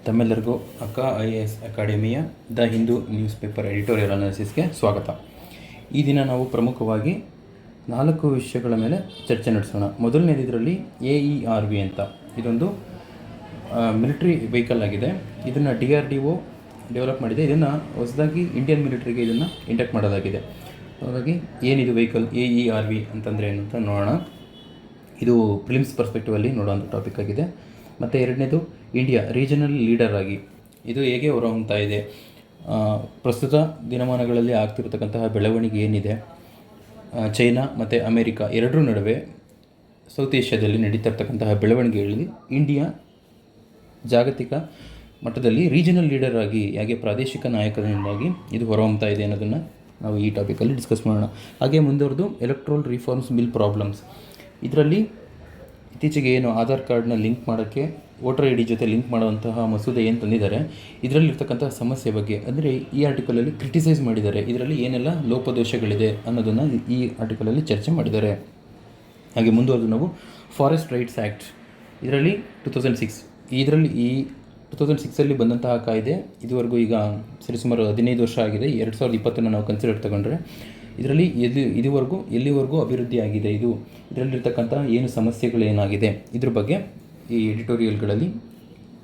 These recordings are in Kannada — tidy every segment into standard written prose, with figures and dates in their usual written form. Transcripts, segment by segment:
ತಮ್ಮೆಲ್ಲರಿಗೂ ಅಕ್ಕಾ IAS ಅಕಾಡೆಮಿಯ the Hindu news paper editorial ಅನಾಲಿಸಿಸ್ಗೆ ಸ್ವಾಗತ. ಈ ದಿನ ನಾವು ಪ್ರಮುಖವಾಗಿ 4 ವಿಷಯಗಳ ಮೇಲೆ ಚರ್ಚೆ ನಡೆಸೋಣ. ಮೊದಲನೇದು ಇದರಲ್ಲಿ AERV ಅಂತ, ಇದೊಂದು ಮಿಲಿಟ್ರಿ ವೆಹಿಕಲ್ ಆಗಿದೆ. ಇದನ್ನು DRDO ಡೆವಲಪ್ ಮಾಡಿದೆ. ಇದನ್ನು ಹೊಸದಾಗಿ ಇಂಡಿಯನ್ ಮಿಲಿಟ್ರಿಗೆ ಇದನ್ನು ಇಂಡಕ್ಟ್ ಮಾಡೋದಾಗಿದೆ. ಹಾಗಾಗಿ ಏನಿದು ವೆಹಿಕಲ್ AERV ಅಂತಂದರೆ ಏನು ಅಂತ ನೋಡೋಣ. ಇದು ಪ್ರಿಲಿಮ್ಸ್ ಪರ್ಸ್ಪೆಕ್ಟಿವಲ್ಲಿ ನೋಡೋವಂಥ ಟಾಪಿಕ್ ಆಗಿದೆ. ಮತ್ತು ಎರಡನೇದು ಇಂಡಿಯಾ ರೀಜನಲ್ ಲೀಡರ್ ಆಗಿ ಇದು ಹೇಗೆ ಹೊರಹೊಮ್ತಾ ಇದೆ, ಪ್ರಸ್ತುತ ದಿನಮಾನಗಳಲ್ಲಿ ಆಗ್ತಿರತಕ್ಕಂತಹ ಬೆಳವಣಿಗೆ ಏನಿದೆ, ಚೈನಾ ಮತ್ತು ಅಮೇರಿಕಾ ಎರಡರ ನಡುವೆ ಸೌತ್ ಏಷ್ಯಾದಲ್ಲಿ ನಡೀತಾ ಇರ್ತಕ್ಕಂತಹ ಬೆಳವಣಿಗೆಗಳಲ್ಲಿ ಇಂಡಿಯಾ ಜಾಗತಿಕ ಮಟ್ಟದಲ್ಲಿ ರೀಜನಲ್ ಲೀಡರ್ ಆಗಿ ಹೇಗೆ ಪ್ರಾದೇಶಿಕ ನಾಯಕನಾಗಿ ಇದು ಹೊರಹೊಮ್ತಾ ಇದೆ ಅನ್ನೋದನ್ನು ನಾವು ಈ ಟಾಪಿಕಲ್ಲಿ ಡಿಸ್ಕಸ್ ಮಾಡೋಣ. ಹಾಗೆ ಮುಂದುವರೆದು ಎಲೆಕ್ಟ್ರಲ್ ರಿಫಾರ್ಮ್ಸ್ ಬಿಲ್ ಪ್ರಾಬ್ಲಮ್ಸ್, ಇದರಲ್ಲಿ ಇತ್ತೀಚೆಗೆ ಏನು ಆಧಾರ್ ಕಾರ್ಡ್ನ ಲಿಂಕ್ ಮಾಡೋಕ್ಕೆ ವೋಟರ್ ID ಜೊತೆ ಲಿಂಕ್ ಮಾಡುವಂತಹ ಮಸೂದೆ ಏನು ತಂದಿದ್ದಾರೆ, ಇದರಲ್ಲಿರ್ತಕ್ಕಂತಹ ಸಮಸ್ಯೆ ಬಗ್ಗೆ ಅಂದರೆ ಈ ಆರ್ಟಿಕಲಲ್ಲಿ ಕ್ರಿಟಿಸೈಸ್ ಮಾಡಿದ್ದಾರೆ. ಇದರಲ್ಲಿ ಏನೆಲ್ಲ ಲೋಪದೋಷಗಳಿದೆ ಅನ್ನೋದನ್ನು ಈ ಆರ್ಟಿಕಲಲ್ಲಿ ಚರ್ಚೆ ಮಾಡಿದ್ದಾರೆ. ಹಾಗೆ ಮುಂದುವರೆದು ನಾವು ಫಾರೆಸ್ಟ್ ರೈಟ್ಸ್ ಆ್ಯಕ್ಟ್, ಇದರಲ್ಲಿ 2006 ಈ 2006 ಬಂದಂತಹ ಕಾಯ್ದೆ ಇದುವರೆಗೂ ಈಗ ಸರಿಸುಮಾರು 15 ವರ್ಷ ಆಗಿದೆ. 2020 ನಾವು ಕನ್ಸಿಡರ್ ತಗೊಂಡ್ರೆ ಇದರಲ್ಲಿ ಎಲ್ಲಿವರೆಗೂ ಅಭಿವೃದ್ಧಿ ಆಗಿದೆ, ಇದರಲ್ಲಿರ್ತಕ್ಕಂಥ ಏನು ಸಮಸ್ಯೆಗಳೇನಾಗಿದೆ ಇದ್ರ ಬಗ್ಗೆ ಈ ಎಡಿಟೋರಿಯಲ್ಗಳಲ್ಲಿ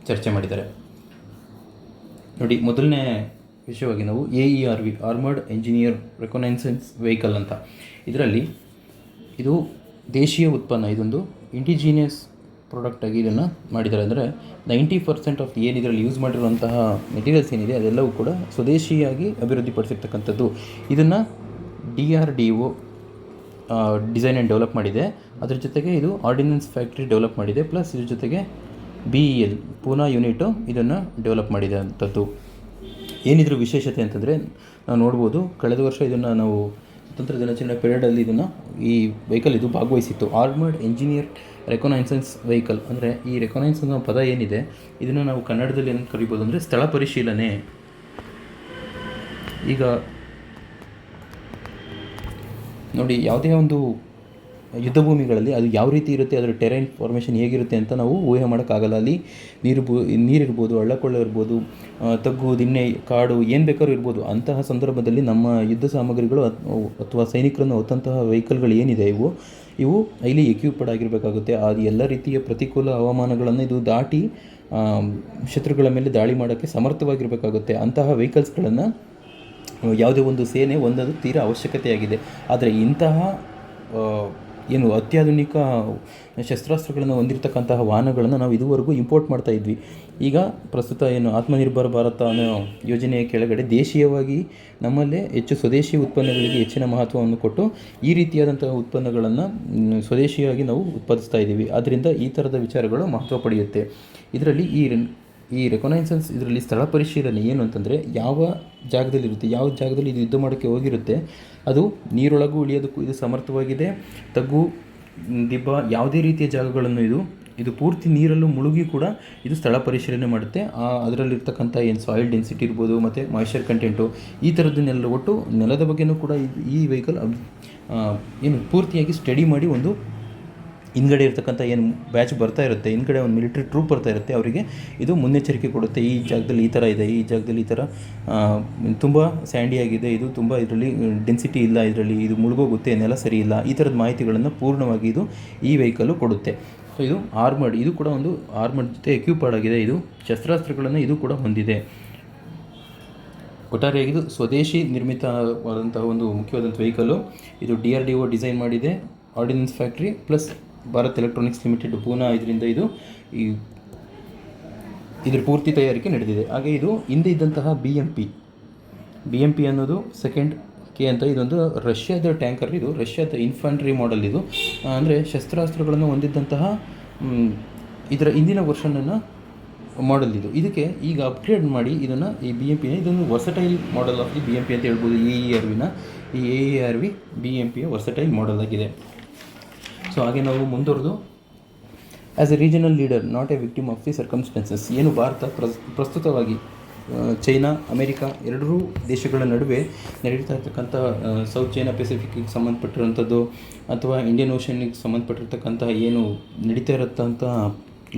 ಚರ್ಚೆ ಮಾಡಿದ್ದಾರೆ. ನೋಡಿ, ಮೊದಲನೇ ವಿಷಯವಾಗಿ ನಾವು AERV ಆರ್ಮರ್ಡ್ ಎಂಜಿನಿಯರ್ ರೆಕೊನೈಸೆನ್ಸ್ ವೆಹಿಕಲ್ ಅಂತ, ಇದರಲ್ಲಿ ಇದು ದೇಶೀಯ ಉತ್ಪನ್ನ, ಇದೊಂದು ಇಂಡಿಜಿನಿಯಸ್ ಪ್ರಾಡಕ್ಟಾಗಿ ಇದನ್ನು ಮಾಡಿದ್ದಾರೆ. ಅಂದರೆ 90% ಆಫ್ ಏನು ಇದರಲ್ಲಿ ಯೂಸ್ ಮಾಡಿರುವಂತಹ ಮೆಟೀರಿಯಲ್ಸ್ ಏನಿದೆ ಅದೆಲ್ಲವೂ ಕೂಡ ಸ್ವದೇಶಿಯಾಗಿ ಅಭಿವೃದ್ಧಿಪಡಿಸಿರ್ತಕ್ಕಂಥದ್ದು. ಇದನ್ನು DRDO ಡಿಸೈನ್ ಆ್ಯಂಡ್ ಡೆವಲಪ್ ಮಾಡಿದೆ. ಅದ್ರ ಜೊತೆಗೆ ಇದು ಆರ್ಡಿನೆನ್ಸ್ ಫ್ಯಾಕ್ಟ್ರಿ ಡೆವಲಪ್ ಮಾಡಿದೆ. ಪ್ಲಸ್ ಇದ್ರ ಜೊತೆಗೆ BEL ಪೂನಾ ಯೂನಿಟು ಇದನ್ನು ಡೆವಲಪ್ ಮಾಡಿದೆ ಅಂಥದ್ದು. ಏನಿದ್ರ ವಿಶೇಷತೆ ಅಂತಂದರೆ ನಾವು ನೋಡ್ಬೋದು, ಕಳೆದ ವರ್ಷ ಇದನ್ನು ನಾವು ಸ್ವತಂತ್ರ ದಿನಾಚರಣೆ ಪೀರಿಯಡಲ್ಲಿ ಈ ವೆಹಿಕಲ್ ಇದು ಭಾಗವಹಿಸಿತ್ತು. ಆರ್ಮರ್ಡ್ ಎಂಜಿನಿಯರ್ ರೆಕೊನೈಸೆನ್ಸ್ ವೆಹಿಕಲ್ ಅಂದರೆ ಈ ರೆಕೊನೈನ್ಸ್ ಅನ್ನೋ ಪದ ಏನಿದೆ ಇದನ್ನು ನಾವು ಕನ್ನಡದಲ್ಲಿ ಏನು ಕರಿಬೋದು ಅಂದರೆ ಸ್ಥಳ ಪರಿಶೀಲನೆ. ಈಗ ನೋಡಿ, ಯಾವುದೇ ಒಂದು ಯುದ್ಧ ಭೂಮಿಗಳಲ್ಲಿ ಅದು ಯಾವ ರೀತಿ ಇರುತ್ತೆ, ಅದರ ಟೆರೈನ್ ಫಾರ್ಮೇಷನ್ ಹೇಗಿರುತ್ತೆ ಅಂತ ನಾವು ಊಹೆ ಮಾಡೋಕ್ಕಾಗಲ್ಲ. ಅಲ್ಲಿ ನೀರಿರ್ಬೋದು, ಹಳ್ಳಕೊಳ್ಳ ಇರ್ಬೋದು, ತಗ್ಗು ದಿಣ್ಣೆ ಕಾಡು ಏನು ಬೇಕಾದ್ರೂ ಇರ್ಬೋದು. ಅಂತಹ ಸಂದರ್ಭದಲ್ಲಿ ನಮ್ಮ ಯುದ್ಧ ಸಾಮಗ್ರಿಗಳು ಅಥವಾ ಸೈನಿಕರನ್ನು ಹೊತ್ತಂತಹ ವೆಹಿಕಲ್ಗಳು ಏನಿದೆ ಇವು ಹೈಲಿ ಎಕ್ವಿಪ್ಡ್ ಆಗಿರಬೇಕಾಗುತ್ತೆ. ಅದು ಎಲ್ಲ ರೀತಿಯ ಪ್ರತಿಕೂಲ ಹವಾಮಾನಗಳನ್ನು ಇದು ದಾಟಿ ಶತ್ರುಗಳ ಮೇಲೆ ದಾಳಿ ಮಾಡೋಕ್ಕೆ ಸಮರ್ಥವಾಗಿರಬೇಕಾಗುತ್ತೆ. ಅಂತಹ ವೆಹಿಕಲ್ಸ್ಗಳನ್ನು ಯಾವುದೇ ಒಂದು ಸೇನೆ ಹೊಂದೋದು ತೀರಾ ಅವಶ್ಯಕತೆಯಾಗಿದೆ. ಆದರೆ ಇಂತಹ ಏನು ಅತ್ಯಾಧುನಿಕ ಶಸ್ತ್ರಾಸ್ತ್ರಗಳನ್ನು ಹೊಂದಿರತಕ್ಕಂತಹ ವಾಹನಗಳನ್ನು ನಾವು ಇದುವರೆಗೂ ಇಂಪೋರ್ಟ್ ಮಾಡ್ತಾ ಇದ್ವಿ. ಈಗ ಪ್ರಸ್ತುತ ಏನು ಆತ್ಮನಿರ್ಭರ ಭಾರತ ಅನ್ನೋ ಯೋಜನೆಯ ಕೆಳಗಡೆ ದೇಶೀಯವಾಗಿ ನಮ್ಮಲ್ಲೇ ಹೆಚ್ಚು ಸ್ವದೇಶಿ ಉತ್ಪನ್ನಗಳಿಗೆ ಹೆಚ್ಚಿನ ಮಹತ್ವವನ್ನು ಕೊಟ್ಟು ಈ ರೀತಿಯಾದಂತಹ ಉತ್ಪನ್ನಗಳನ್ನು ಸ್ವದೇಶಿಯಾಗಿ ನಾವು ಉತ್ಪಾದಿಸ್ತಾ ಇದ್ದೀವಿ. ಆದ್ದರಿಂದ ಈ ಥರದ ವಿಚಾರಗಳು ಮಹತ್ವ ಪಡೆಯುತ್ತೆ. ಇದರಲ್ಲಿ ಈ ರೆಕೊನೈಸೆನ್ಸ್ ಇದರಲ್ಲಿ ಸ್ಥಳ ಪರಿಶೀಲನೆ ಏನು ಅಂತಂದರೆ ಯಾವ ಜಾಗದಲ್ಲಿರುತ್ತೆ, ಯಾವ ಜಾಗದಲ್ಲಿ ಇದು ಯುದ್ಧ ಮಾಡೋಕ್ಕೆ ಹೋಗಿರುತ್ತೆ, ಅದು ನೀರೊಳಗೂ ಇಳಿಯೋದಕ್ಕೂ ಇದು ಸಮರ್ಥವಾಗಿದೆ. ತಗ್ಗು ದಿಬ್ಬ ಯಾವುದೇ ರೀತಿಯ ಜಾಗಗಳನ್ನು ಇದು ಪೂರ್ತಿ ನೀರಲ್ಲೂ ಮುಳುಗಿ ಕೂಡ ಇದು ಸ್ಥಳ ಪರಿಶೀಲನೆ ಮಾಡುತ್ತೆ. ಅದರಲ್ಲಿರ್ತಕ್ಕಂಥ ಏನು ಸಾಯಿಲ್ ಡೆನ್ಸಿಟಿ ಇರ್ಬೋದು ಮತ್ತು ಮಾಯ್ಶ್ಚರ್ ಕಂಟೆಂಟು ಈ ಥರದ್ದನ್ನೆಲ್ಲ ಒಟ್ಟು ನೆಲದ ಬಗ್ಗೆಯೂ ಕೂಡ ಈ ವೆಹಿಕಲ್ ಏನು ಪೂರ್ತಿಯಾಗಿ ಸ್ಟಡಿ ಮಾಡಿ ಒಂದು ಹಿಂದ್ಗಡೆ ಇರ್ತಕ್ಕಂಥ ಏನು ಬ್ಯಾಚ್ ಬರ್ತಾ ಇರುತ್ತೆ, ಹಿಂದ್ಗಡೆ ಒಂದು ಮಿಲಿಟ್ರಿ ಟ್ರೂಪ್ ಬರ್ತಾ ಇರುತ್ತೆ, ಅವರಿಗೆ ಇದು ಮುನ್ನೆಚ್ಚರಿಕೆ ಕೊಡುತ್ತೆ. ಈ ಜಾಗದಲ್ಲಿ ಈ ಥರ ಇದೆ, ಈ ಜಾಗದಲ್ಲಿ ಈ ಥರ ತುಂಬ ಸ್ಯಾಂಡಿ ಆಗಿದೆ, ಇದು ತುಂಬ ಇದರಲ್ಲಿ ಡೆನ್ಸಿಟಿ ಇಲ್ಲ, ಇದರಲ್ಲಿ ಇದು ಮುಳುಗೋಗುತ್ತೆ, ನೆಲ ಸರಿ ಇಲ್ಲ, ಈ ಥರದ ಮಾಹಿತಿಗಳನ್ನು ಪೂರ್ಣವಾಗಿ ಈ ವೆಹಿಕಲ್ಲು ಕೊಡುತ್ತೆ. ಸೊ ಇದು ಆರ್ಮರ್ಡ್, ಇದು ಕೂಡ ಒಂದು ಆರ್ಮರ್ಡ್ ಜೊತೆ ಎಕ್ವಿಪ್ಡ್ ಆಗಿದೆ. ಇದು ಶಸ್ತ್ರಾಸ್ತ್ರಗಳನ್ನು ಇದು ಕೂಡ ಹೊಂದಿದೆ. ಒಟ್ಟಾರೆಯಾಗಿ ಇದು ಸ್ವದೇಶಿ ನಿರ್ಮಿತವಾದಂತಹ ಒಂದು ಮುಖ್ಯವಾದಂಥ ವೆಹಿಕಲ್ಲು. ಇದು DRDO ಡಿಸೈನ್ ಮಾಡಿದೆ. Ordinance factory plus Bharat electronics limited Poona, ಇದರಿಂದ ಇದ್ರ ಪೂರ್ತಿ ತಯಾರಿಕೆ ನಡೆದಿದೆ. ಹಾಗೆ ಇದು ಹಿಂದೆ ಇದ್ದಂತಹ BMP ಅನ್ನೋದು ಸೆಕೆಂಡ್ K ಅಂತ, ಇದೊಂದು ರಷ್ಯಾದ ಟ್ಯಾಂಕರ್, ಇದು ರಷ್ಯಾದ ಇನ್ಫಂಟ್ರಿ ಮಾಡೆಲ್. ಇದು ಅಂದರೆ ಶಸ್ತ್ರಾಸ್ತ್ರಗಳನ್ನು ಹೊಂದಿದ್ದಂತಹ ಇದರ ಹಿಂದಿನ ವರ್ಷನನ್ನು ಮಾಡೆಲ್ ಇದಕ್ಕೆ ಈಗ ಅಪ್ಗ್ರೇಡ್ ಮಾಡಿ ಇದನ್ನು ಈ BMPನ ಇದೊಂದು versatile model of the BMP ಅಂತ ಹೇಳ್ಬೋದು. AERV BMPಯ ವರ್ಸಟೈಲ್ ಮಾಡೆಲ್ ಆಗಿದೆ. ಸೊ ಹಾಗೆ ನಾವು ಮುಂದುವರೆದು as A regional leader not A victim of the circumstances, ಏನು ಭಾರತ ಪ್ರಸ್ತುತವಾಗಿ ಚೈನಾ ಅಮೇರಿಕಾ ಎರಡೂ ದೇಶಗಳ ನಡುವೆ ನಡೀತಾ ಇರ್ತಕ್ಕಂಥ ಸೌತ್ ಚೈನಾ ಪೆಸಿಫಿಕ್ಗೆ ಸಂಬಂಧಪಟ್ಟಿರುವಂಥದ್ದು ಅಥವಾ ಇಂಡಿಯನ್ ಓಷನ್ಗೆ ಸಂಬಂಧಪಟ್ಟಿರ್ತಕ್ಕಂಥ ಏನು ನಡೀತಾ ಇರತ್ತಂಥ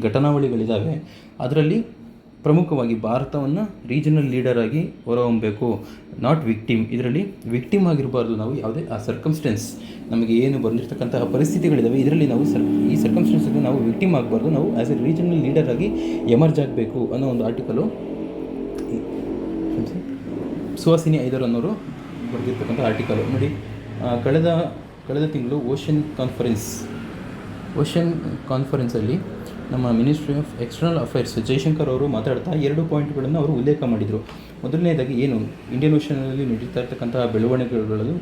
ಘಟನಾವಳಿಗಳಿದ್ದಾವೆ, ಅದರಲ್ಲಿ ಪ್ರಮುಖವಾಗಿ ಭಾರತವನ್ನು ರೀಜನಲ್ ಲೀಡರಾಗಿ ಹೊರಹೊಮ್ಮಬೇಕು, ನಾಟ್ ವಿಕ್ಟಿಮ್. ಇದರಲ್ಲಿ ವಿಕ್ಟಿಮ್ ಆಗಿರಬಾರ್ದು ನಾವು. ಯಾವುದೇ ಆ ಸರ್ಕಮ್ಸ್ಟೆನ್ಸ್ ನಮಗೆ ಏನು ಬಂದಿರತಕ್ಕಂತಹ ಪರಿಸ್ಥಿತಿಗಳಿದ್ದಾವೆ, ಇದರಲ್ಲಿ ನಾವು ಈ ಸರ್ಕಮ್ಸ್ಟೆನ್ಸ್ಗೆ ನಾವು ವಿಕ್ಟಿಮ್ ಆಗಬಾರ್ದು, ನಾವು ಆ್ಯಸ್ ಎ ರೀಜನಲ್ ಲೀಡರಾಗಿ ಎಮರ್ಜ್ ಆಗಬೇಕು ಅನ್ನೋ ಒಂದು ಆರ್ಟಿಕಲು ಸುಹಾಸಿನಿ ಐದರ್ ಅನ್ನೋರು ಬರೆದಿರ್ತಕ್ಕಂಥ ಆರ್ಟಿಕಲು ನೋಡಿ. ಕಳೆದ ತಿಂಗಳು ಓಷನ್ ಕಾನ್ಫರೆನ್ಸಲ್ಲಿ ನಮ್ಮ ministry of external affairs Jaishankar ಅವರು ಮಾತಾಡ್ತಾ 2 ಪಾಯಿಂಟ್ಗಳನ್ನು ಅವರು ಉಲ್ಲೇಖ ಮಾಡಿದರು. ಮೊದಲನೇದಾಗಿ ಏನು ಇಂಡಿಯನ್ ಓಷನಲ್ಲಿ ನಡೀತಾ ಇರ್ತಕ್ಕಂತಹ ಬೆಳವಣಿಗೆಗಳು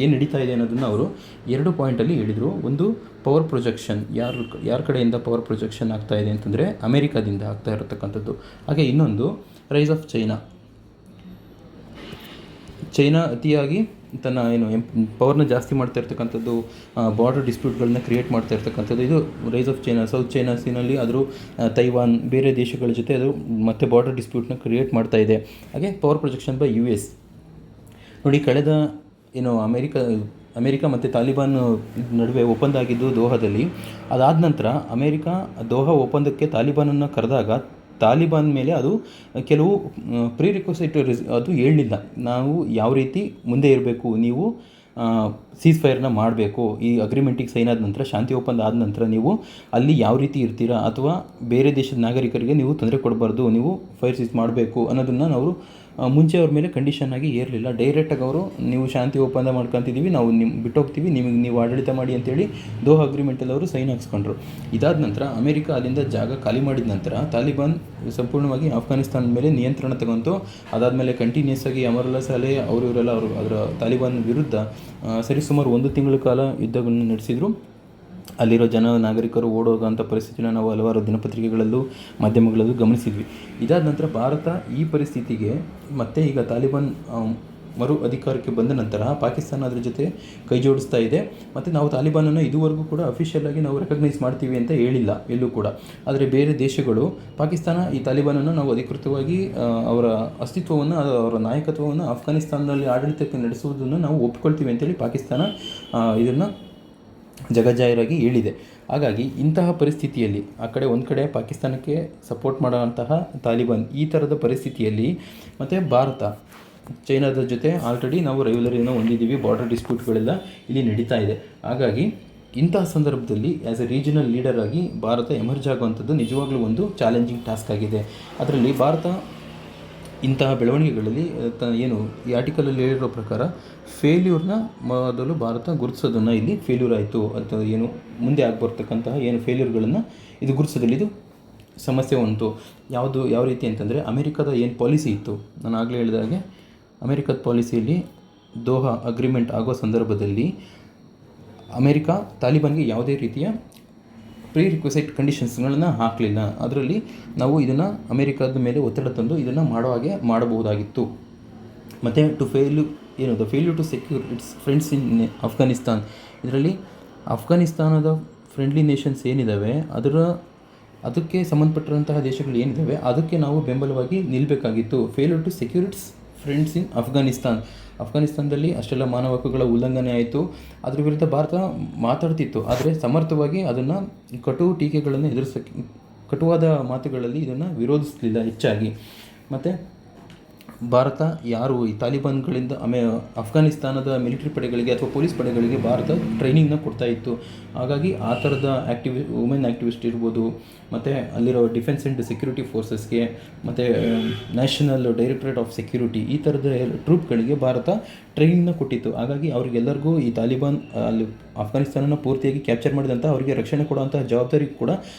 ಏನು ನಡೀತಾ ಇದೆ ಅನ್ನೋದನ್ನು ಅವರು 2 ಪಾಯಿಂಟಲ್ಲಿ ಹೇಳಿದರು. ಒಂದು, ಪವರ್ ಪ್ರೊಜೆಕ್ಷನ್, ಯಾರ ಕಡೆಯಿಂದ ಪವರ್ ಪ್ರೊಜೆಕ್ಷನ್ ಆಗ್ತಾ ಇದೆ ಅಂತಂದರೆ ಅಮೇರಿಕಾದಿಂದ ಆಗ್ತಾ ಇರತಕ್ಕಂಥದ್ದು. ಹಾಗೆ ಇನ್ನೊಂದು, ರೈಸ್ ಆಫ್ ಚೈನಾ ಅತಿಯಾಗಿ ತನ್ನ ಪವರ್ನ ಜಾಸ್ತಿ ಮಾಡ್ತಾ ಇರ್ತಕ್ಕಂಥದ್ದು, ಬಾರ್ಡರ್ ಡಿಸ್ಪ್ಯೂಟ್ಗಳನ್ನ ಕ್ರಿಯೇಟ್ ಮಾಡ್ತಾ ಇರ್ತಕ್ಕಂಥದ್ದು. ಇದು rise of China. South China ಸೀನಲ್ಲಿ ಆದರೂ ತೈವಾನ್ ಬೇರೆ ದೇಶಗಳ ಜೊತೆ ಅದು ಮತ್ತೆ ಬಾರ್ಡರ್ ಡಿಸ್ಪ್ಯೂಟ್ನ ಕ್ರಿಯೇಟ್ ಮಾಡ್ತಾ ಇದೆ. ಹಾಗೆ ಪವರ್ ಪ್ರೊಜೆಕ್ಷನ್ ಬೈ US ನೋಡಿ. ಕಳೆದ ಅಮೇರಿಕಾ ಮತ್ತು ತಾಲಿಬಾನ್ ನಡುವೆ ಒಪ್ಪಂದ ಆಗಿದ್ದು ದೋಹಾದಲ್ಲಿ. ಅದಾದ ನಂತರ ಅಮೇರಿಕಾ ದೋಹಾ ಒಪ್ಪಂದಕ್ಕೆ ತಾಲಿಬಾನನ್ನು ಕರೆದಾಗ ತಾಲಿಬಾನ್ ಮೇಲೆ ಅದು ಕೆಲವು ಪ್ರೀರಿಕ್ವಸೈಟ್ ಅದು ಹೇಳಲಿಲ್ಲ. ನಾವು ಯಾವ ರೀತಿ ಮುಂದೆ ಇರಬೇಕು, ನೀವು ಸೀಸ್ ಫೈರ್ನ ಮಾಡಬೇಕು, ಈ ಅಗ್ರಿಮೆಂಟಿಗೆ ಸೈನ್ ಆದ ನಂತರ, ಶಾಂತಿ ಒಪ್ಪಂದ ಆದ ನಂತರ ನೀವು ಅಲ್ಲಿ ಯಾವ ರೀತಿ ಇರ್ತೀರಾ, ಅಥವಾ ಬೇರೆ ದೇಶದ ನಾಗರಿಕರಿಗೆ ನೀವು ತೊಂದರೆ ಕೊಡಬಾರ್ದು, ನೀವು ಫೈರ್ ಸೀಸ್ ಮಾಡಬೇಕು ಅನ್ನೋದನ್ನು ನಾವು ಮುಂಚೆ ಅವ್ರ ಮೇಲೆ ಕಂಡೀಷನ್ ಆಗಿ ಏರಲಿಲ್ಲ. ಡೈರೆಕ್ಟಾಗಿ ಅವರು ನೀವು ಶಾಂತಿ ಒಪ್ಪಂದ ಮಾಡ್ಕೊತಿದ್ದೀವಿ, ನಾವು ಬಿಟ್ಟೋಗ್ತೀವಿ, ನೀವು ಆಡಳಿತ ಮಾಡಿ ಅಂತೇಳಿ ದೋಹಾ ಅಗ್ರಿಮೆಂಟಲ್ಲಿ ಅವರು ಸೈನ್ ಹಾಕ್ಸ್ಕೊಂಡ್ರು. ಇದಾದ ನಂತರ ಅಮೇರಿಕಾ ಅಲ್ಲಿಂದ ಜಾಗ ಖಾಲಿ ಮಾಡಿದ ನಂತರ ತಾಲಿಬಾನ್ ಸಂಪೂರ್ಣವಾಗಿ ಆಫ್ಘಾನಿಸ್ತಾನದ ಮೇಲೆ ನಿಯಂತ್ರಣ ತಗೊಂತು. ಅದಾದಮೇಲೆ ಕಂಟಿನ್ಯೂಸ್ ಆಗಿ ಅಮರುಲ್ಲಾ ಸಾಲೆ ಇವರೆಲ್ಲ ಅದರ ತಾಲಿಬಾನ್ ವಿರುದ್ಧ ಸರಿಸುಮಾರು 1 ತಿಂಗಳ ಕಾಲ ಯುದ್ಧಗಳನ್ನು ನಡೆಸಿದರು. ಅಲ್ಲಿರೋ ನಾಗರಿಕರು ಓಡೋಗೋಂಥ ಪರಿಸ್ಥಿತಿನ ನಾವು ಹಲವಾರು ದಿನಪತ್ರಿಕೆಗಳಲ್ಲೂ ಮಾಧ್ಯಮಗಳಲ್ಲೂ ಗಮನಿಸಿದ್ವಿ. ಇದಾದ ನಂತರ ಭಾರತ ಈ ಪರಿಸ್ಥಿತಿಗೆ ಮತ್ತೆ ಈಗ ತಾಲಿಬಾನ್ ಮರು ಅಧಿಕಾರಕ್ಕೆ ಬಂದ ನಂತರ ಪಾಕಿಸ್ತಾನ ಅದರ ಜೊತೆ ಕೈ ಜೋಡಿಸ್ತಾ ಇದೆ. ಮತ್ತು ನಾವು ತಾಲಿಬಾನನ್ನು ಇದುವರೆಗೂ ಕೂಡ ಅಫಿಷಿಯಲಾಗಿ ನಾವು ರೆಕಗ್ನೈಸ್ ಮಾಡ್ತೀವಿ ಅಂತ ಹೇಳಿಲ್ಲ ಎಲ್ಲೂ ಕೂಡ. ಆದರೆ ಬೇರೆ ದೇಶಗಳು ಪಾಕಿಸ್ತಾನ ಈ ತಾಲಿಬಾನನ್ನು ನಾವು ಅಧಿಕೃತವಾಗಿ ಅವರ ಅಸ್ತಿತ್ವವನ್ನು, ಅವರ ನಾಯಕತ್ವವನ್ನು ಆಫ್ಘಾನಿಸ್ತಾನದಲ್ಲಿ ಆಡಳಿತಕ್ಕೆ ನಡೆಸುವುದನ್ನು ನಾವು ಒಪ್ಕೊಳ್ತೀವಿ ಅಂತೇಳಿ ಪಾಕಿಸ್ತಾನ ಇದನ್ನು ಜಗಜ್ಜಾಹೀರಾಗಿ ಹೇಳಿದೆ. ಹಾಗಾಗಿ ಇಂತಹ ಪರಿಸ್ಥಿತಿಯಲ್ಲಿ ಒಂದು ಕಡೆ ಪಾಕಿಸ್ತಾನಕ್ಕೆ ಸಪೋರ್ಟ್ ಮಾಡೋಂತಹ ತಾಲಿಬಾನ್, ಈ ಥರದ ಪರಿಸ್ಥಿತಿಯಲ್ಲಿ ಮತ್ತು ಭಾರತ ಚೈನಾದ ಜೊತೆ ಆಲ್ರೆಡಿ ನಾವು ರೈವಲರಿಯನ್ನು ಹೊಂದಿದ್ದೀವಿ, ಬಾರ್ಡರ್ ಡಿಸ್ಪ್ಯೂಟ್ಗಳೆಲ್ಲ ಇಲ್ಲಿ ನಡೀತಾ ಇದೆ. ಹಾಗಾಗಿ ಇಂತಹ ಸಂದರ್ಭದಲ್ಲಿ ಆ್ಯಸ್ ಎ ರೀಜನಲ್ ಲೀಡರ್ ಆಗಿ ಭಾರತ ಎಮರ್ಜ್ ಆಗುವಂಥದ್ದು ನಿಜವಾಗ್ಲೂ ಒಂದು ಚಾಲೆಂಜಿಂಗ್ ಟಾಸ್ಕ್ ಆಗಿದೆ. ಅದರಲ್ಲಿ ಭಾರತ ಇಂತಹ ಬೆಳವಣಿಗೆಗಳಲ್ಲಿ ಈ ಆರ್ಟಿಕಲಲ್ಲಿ ಹೇಳಿರೋ ಪ್ರಕಾರ ಫೇಲ್ಯೂರ್ನ ಮೊದಲು ಭಾರತ ಗುರುತಿಸೋದನ್ನು ಇಲ್ಲಿ ಫೇಲ್ಯೂರ್ ಆಯಿತು ಅಥವಾ ಮುಂದೆ ಆಗ್ಬರ್ತಕ್ಕಂತಹ ಫೇಲ್ಯೂರ್ಗಳನ್ನು ಇದು ಗುರುತಿಸೋದಲ್ಲಿ ಇದು ಸಮಸ್ಯೆ ಉಂಟು. ಯಾವ ರೀತಿ ಅಂತಂದರೆ ಅಮೇರಿಕಾದ ಪಾಲಿಸಿ ಇತ್ತು, ನಾನು ಆಗಲೇ ಹೇಳಿದಾಗೆ ಅಮೇರಿಕದ ಪಾಲಿಸಿಯಲ್ಲಿ ದೋಹಾ ಅಗ್ರಿಮೆಂಟ್ ಆಗೋ ಸಂದರ್ಭದಲ್ಲಿ ಅಮೇರಿಕಾ ತಾಲಿಬಾನ್ಗೆ ಯಾವುದೇ ರೀತಿಯ ಪ್ರೀರಿಕ್ವಿಸೈಟ್ ಕಂಡೀಷನ್ಸ್ಗಳನ್ನು ಹಾಕಲಿಲ್ಲ. ಅದರಲ್ಲಿ ನಾವು ಇದನ್ನು ಅಮೇರಿಕಾದ ಮೇಲೆ ಒತ್ತಡ ತಂದು ಇದನ್ನು ಮಾಡಬಹುದಾಗಿತ್ತು. ಮತ್ತು the failure to secure its friends in Afghanistan. ಇದರಲ್ಲಿ ಅಫ್ಘಾನಿಸ್ತಾನದ ಫ್ರೆಂಡ್ಲಿ ನೇಷನ್ಸ್ ಏನಿದ್ದಾವೆ ಅದಕ್ಕೆ ಸಂಬಂಧಪಟ್ಟಿರುವಂತಹ ದೇಶಗಳು ಏನಿದ್ದಾವೆ ಅದಕ್ಕೆ ನಾವು ಬೆಂಬಲವಾಗಿ ನಿಲ್ಲಬೇಕಾಗಿತ್ತು. Failure to secure its friends in ಅಫ್ಘಾನಿಸ್ತಾನದಲ್ಲಿ ಅಷ್ಟೆಲ್ಲ ಮಾನವ ಹಕ್ಕುಗಳ ಉಲ್ಲಂಘನೆ ಆಯಿತು. ಅದರ ವಿರುದ್ಧ ಭಾರತ ಮಾತಾಡ್ತಿತ್ತು, ಆದರೆ ಸಮರ್ಥವಾಗಿ ಅದನ್ನು ಕಟುವಾದ ಮಾತುಗಳಲ್ಲಿ ಇದನ್ನು ವಿರೋಧಿಸಲಿಲ್ಲ ಹೆಚ್ಚಾಗಿ. ಮತ್ತು ಭಾರತ ಈ ತಾಲಿಬಾನ್ಗಳಿಂದ ಅಫ್ಘಾನಿಸ್ತಾನದ ಮಿಲಿಟರಿ ಪಡೆಗಳಿಗೆ ಅಥವಾ ಪೊಲೀಸ್ ಪಡೆಗಳಿಗೆ ಭಾರತ ಟ್ರೈನಿಂಗ್ನ ಕೊಡ್ತಾ ಇತ್ತು. ಹಾಗಾಗಿ ಆ ಥರದ ವುಮೆನ್ ಆ್ಯಕ್ಟಿವಿಸ್ಟ್ ಇರ್ಬೋದು, ಮತ್ತು ಅಲ್ಲಿರೋ ಡಿಫೆನ್ಸ್ ಆ್ಯಂಡ್ ಸೆಕ್ಯೂರಿಟಿ ಫೋರ್ಸಸ್ಗೆ ಮತ್ತು ನ್ಯಾಷನಲ್ ಡೈರೆಕ್ಟರೇಟ್ ಆಫ್ ಸೆಕ್ಯೂರಿಟಿ ಈ ಥರದ ಟ್ರೂಪ್ಗಳಿಗೆ ಭಾರತ ಟ್ರೈನಿಂಗ್ನ ಕೊಟ್ಟಿತ್ತು. ಹಾಗಾಗಿ ಅವರಿಗೆಲ್ಲರಿಗೂ ಈ ತಾಲಿಬಾನ್ ಅಲ್ಲಿ ಅಫ್ಘಾನಿಸ್ತಾನನ ಪೂರ್ತಿಯಾಗಿ ಕ್ಯಾಪ್ಚರ್ ಮಾಡಿದಂಥ ಅವರಿಗೆ ರಕ್ಷಣೆ ಕೊಡುವಂತಹ ಜವಾಬ್ದಾರಿ ಕೂಡ